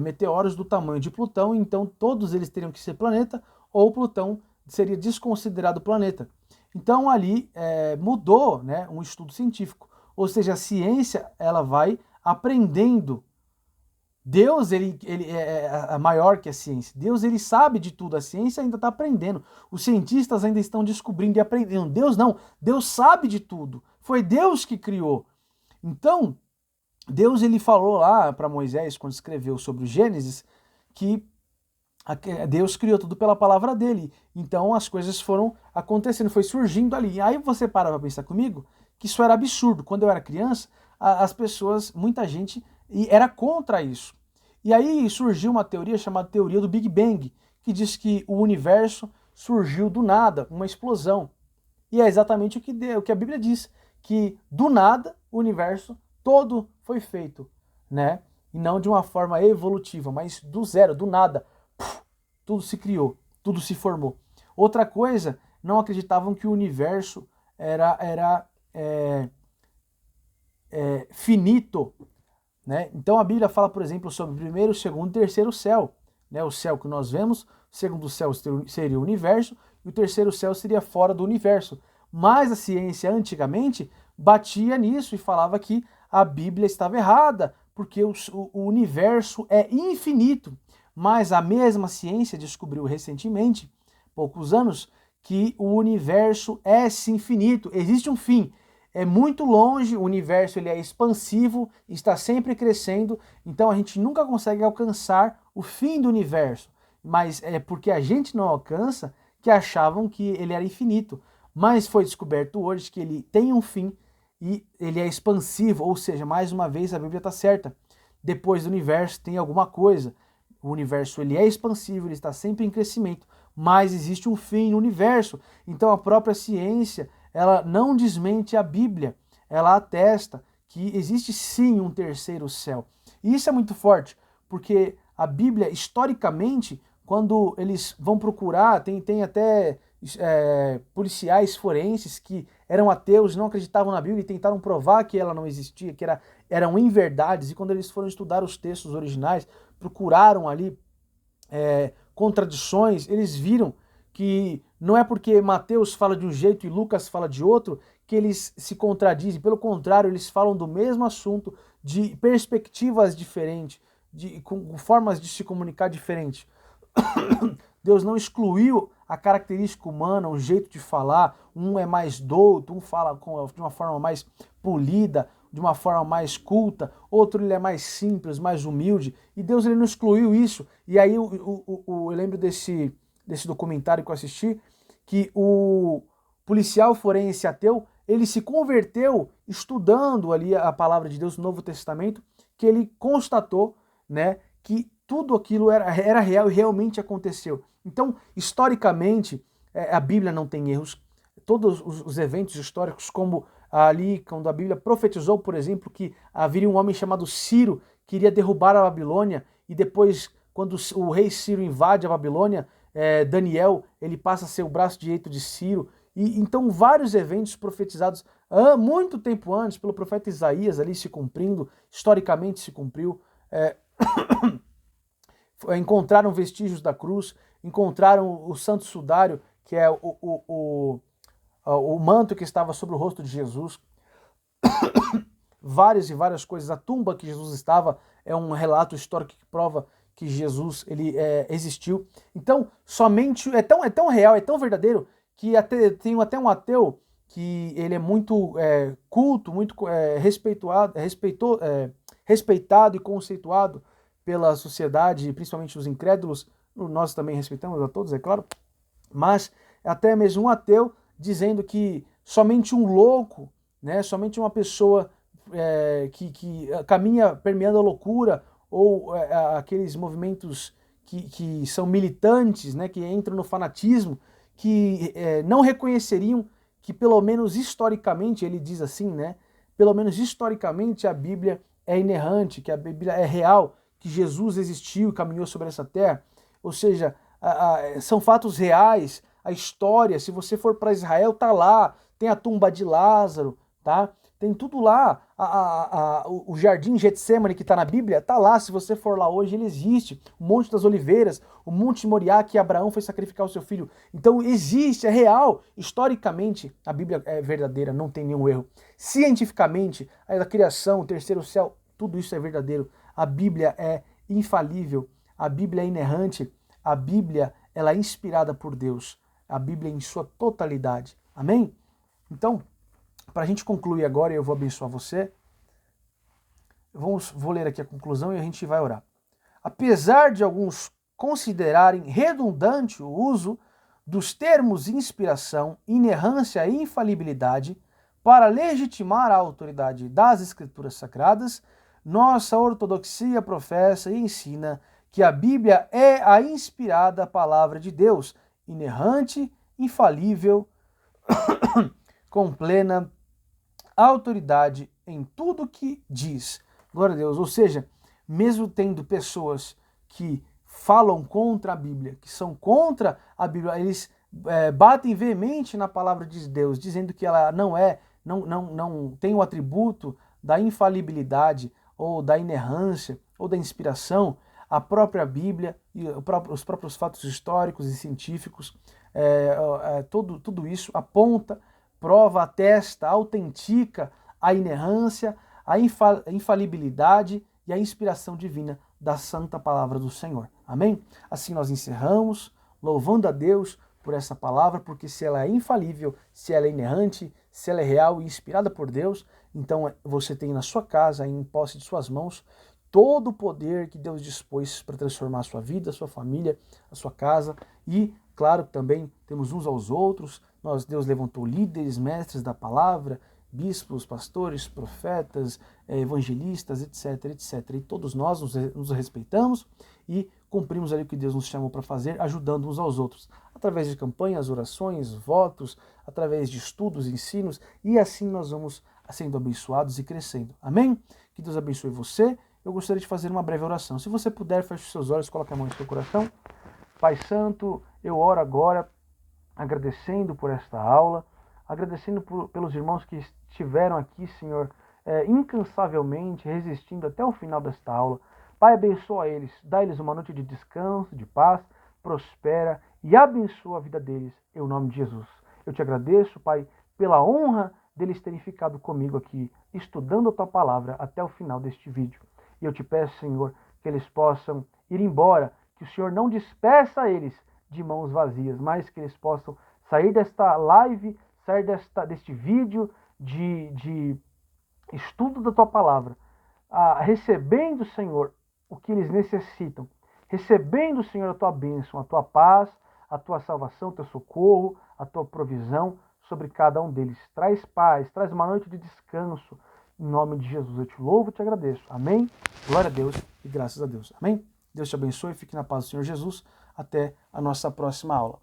meteoros do tamanho de Plutão, então todos eles teriam que ser planeta, ou Plutão seria desconsiderado planeta. Então ali mudou, né, um estudo científico. Ou seja, a ciência ela vai aprendendo. Deus ele é maior que a ciência. Deus ele sabe de tudo. A ciência ainda está aprendendo. Os cientistas ainda estão descobrindo e aprendendo. Deus não. Deus sabe de tudo. Foi Deus que criou. Então, Deus ele falou lá para Moisés, quando escreveu sobre o Gênesis, que Deus criou tudo pela palavra dele. Então as coisas foram acontecendo, foi surgindo ali. Aí você para pensar comigo que isso era absurdo. Quando eu era criança, as pessoas, muita gente era contra isso. E aí surgiu uma teoria chamada teoria do Big Bang, que diz que o universo surgiu do nada, uma explosão. E é exatamente o que a Bíblia diz, que do nada o universo todo foi feito, né? E não de uma forma evolutiva, mas do zero, do nada. Tudo se criou, tudo se formou. Outra coisa, não acreditavam que o universo era finito, né? Então a Bíblia fala, por exemplo, sobre o primeiro, o segundo e o terceiro céu. Né? O céu que nós vemos, o segundo céu seria o universo, e o terceiro céu seria fora do universo. Mas a ciência, antigamente, batia nisso e falava que a Bíblia estava errada, porque o universo é infinito. Mas a mesma ciência descobriu recentemente, poucos anos, que o universo é sim infinito, existe um fim. É muito longe, o universo ele é expansivo, está sempre crescendo, então a gente nunca consegue alcançar o fim do universo. Mas é porque a gente não alcança que achavam que ele era infinito. Mas foi descoberto hoje que ele tem um fim e ele é expansivo, ou seja, mais uma vez a Bíblia está certa. Depois do universo tem alguma coisa. O universo ele é expansivo, ele está sempre em crescimento, mas existe um fim no universo. Então a própria ciência, ela não desmente a Bíblia, ela atesta que existe sim um terceiro céu. E isso é muito forte, porque a Bíblia, historicamente, quando eles vão procurar, tem até policiais forenses que eram ateus, não acreditavam na Bíblia e tentaram provar que ela não existia, que eram inverdades, e quando eles foram estudar os textos originais, procuraram ali contradições, eles viram que não é porque Mateus fala de um jeito e Lucas fala de outro que eles se contradizem, pelo contrário, eles falam do mesmo assunto de perspectivas diferentes, com formas de se comunicar diferentes. Deus não excluiu a característica humana, o jeito de falar, um é mais douto, um fala de uma forma mais polida, de uma forma mais culta, outro ele é mais simples, mais humilde, e Deus ele não excluiu isso. E aí eu lembro desse documentário que eu assisti, que o policial forense ateu, ele se converteu estudando ali a palavra de Deus no Novo Testamento, que ele constatou, né, que tudo aquilo era real e realmente aconteceu. Então, historicamente, a Bíblia não tem erros. Todos os eventos históricos, como ali, quando a Bíblia profetizou, por exemplo, que haveria um homem chamado Ciro que iria derrubar a Babilônia, e depois, quando o rei Ciro invade a Babilônia, Daniel ele passa a ser o braço direito de Ciro. E então vários eventos profetizados muito tempo antes pelo profeta Isaías ali se cumprindo, historicamente se cumpriu. Encontraram vestígios da cruz, encontraram o santo sudário, que é o manto que estava sobre o rosto de Jesus. Várias e várias coisas. A tumba que Jesus estava é um relato histórico que prova que Jesus ele existiu. Então, somente é tão real, é tão verdadeiro, que tem até um ateu que ele é muito culto, muito respeitado e conceituado pela sociedade, principalmente os incrédulos. Nós também respeitamos a todos, é claro, mas até mesmo um ateu dizendo que somente um louco, né, somente uma pessoa que caminha permeando a loucura, ou aqueles movimentos que são militantes, né, que entram no fanatismo, que não reconheceriam que pelo menos historicamente, ele diz assim, né, pelo menos historicamente a Bíblia é inerrante, que a Bíblia é real, que Jesus existiu e caminhou sobre essa terra. Ou seja, são fatos reais, a história, se você for para Israel, tá lá, tem a tumba de Lázaro, tá? Tem tudo lá, o jardim Getsemane que está na Bíblia, tá lá, se você for lá hoje, ele existe. O Monte das Oliveiras, o Monte Moriá, que Abraão foi sacrificar o seu filho. Então existe, é real. Historicamente, a Bíblia é verdadeira, não tem nenhum erro. Cientificamente, a criação, o terceiro céu, tudo isso é verdadeiro. A Bíblia é infalível, a Bíblia é inerrante, a Bíblia ela é inspirada por Deus. A Bíblia em sua totalidade. Amém? Então, para a gente concluir agora, eu vou abençoar você. Vou ler aqui a conclusão e a gente vai orar. Apesar de alguns considerarem redundante o uso dos termos inspiração, inerrância e infalibilidade para legitimar a autoridade das Escrituras Sagradas, nossa ortodoxia professa e ensina que a Bíblia é a inspirada palavra de Deus, inerrante, infalível, com plena autoridade em tudo que diz. Glória a Deus. Ou seja, mesmo tendo pessoas que falam contra a Bíblia, que são contra a Bíblia, eles batem veemente na palavra de Deus, dizendo que ela não tem o atributo da infalibilidade, ou da inerrância, ou da inspiração. A própria Bíblia e os próprios fatos históricos e científicos, tudo isso aponta, prova, atesta, autentica a inerrância, a infalibilidade e a inspiração divina da santa palavra do Senhor. Amém? Assim nós encerramos, louvando a Deus por essa palavra, porque se ela é infalível, se ela é inerrante, se ela é real e inspirada por Deus, então você tem na sua casa, em posse de suas mãos, todo o poder que Deus dispôs para transformar a sua vida, a sua família, a sua casa. E, claro, também temos uns aos outros. Deus levantou líderes, mestres da palavra, bispos, pastores, profetas, evangelistas, etc, etc. E todos nós nos respeitamos e cumprimos ali o que Deus nos chamou para fazer, ajudando uns aos outros, através de campanhas, orações, votos, através de estudos, ensinos, e assim nós vamos sendo abençoados e crescendo. Amém? Que Deus abençoe você. Eu gostaria de fazer uma breve oração. Se você puder, feche os seus olhos, coloque a mão no seu coração. Pai Santo, eu oro agora, agradecendo por esta aula, agradecendo pelos irmãos que estiveram aqui, Senhor, incansavelmente, resistindo até o final desta aula. Pai, abençoa eles, dá-lhes uma noite de descanso, de paz, prospera e abençoa a vida deles, em nome de Jesus. Eu te agradeço, Pai, pela honra deles terem ficado comigo aqui, estudando a Tua Palavra até o final deste vídeo. E eu te peço, Senhor, que eles possam ir embora, que o Senhor não despeça eles de mãos vazias, mas que eles possam sair desta live, sair deste vídeo de estudo da Tua Palavra, recebendo, Senhor, o que eles necessitam, recebendo, Senhor, a Tua bênção, a Tua paz, a Tua salvação, o Teu socorro, a Tua provisão sobre cada um deles. Traz paz, traz uma noite de descanso, em nome de Jesus. Eu te louvo e te agradeço. Amém? Glória a Deus e graças a Deus. Amém? Deus te abençoe e fique na paz do Senhor Jesus. Até a nossa próxima aula.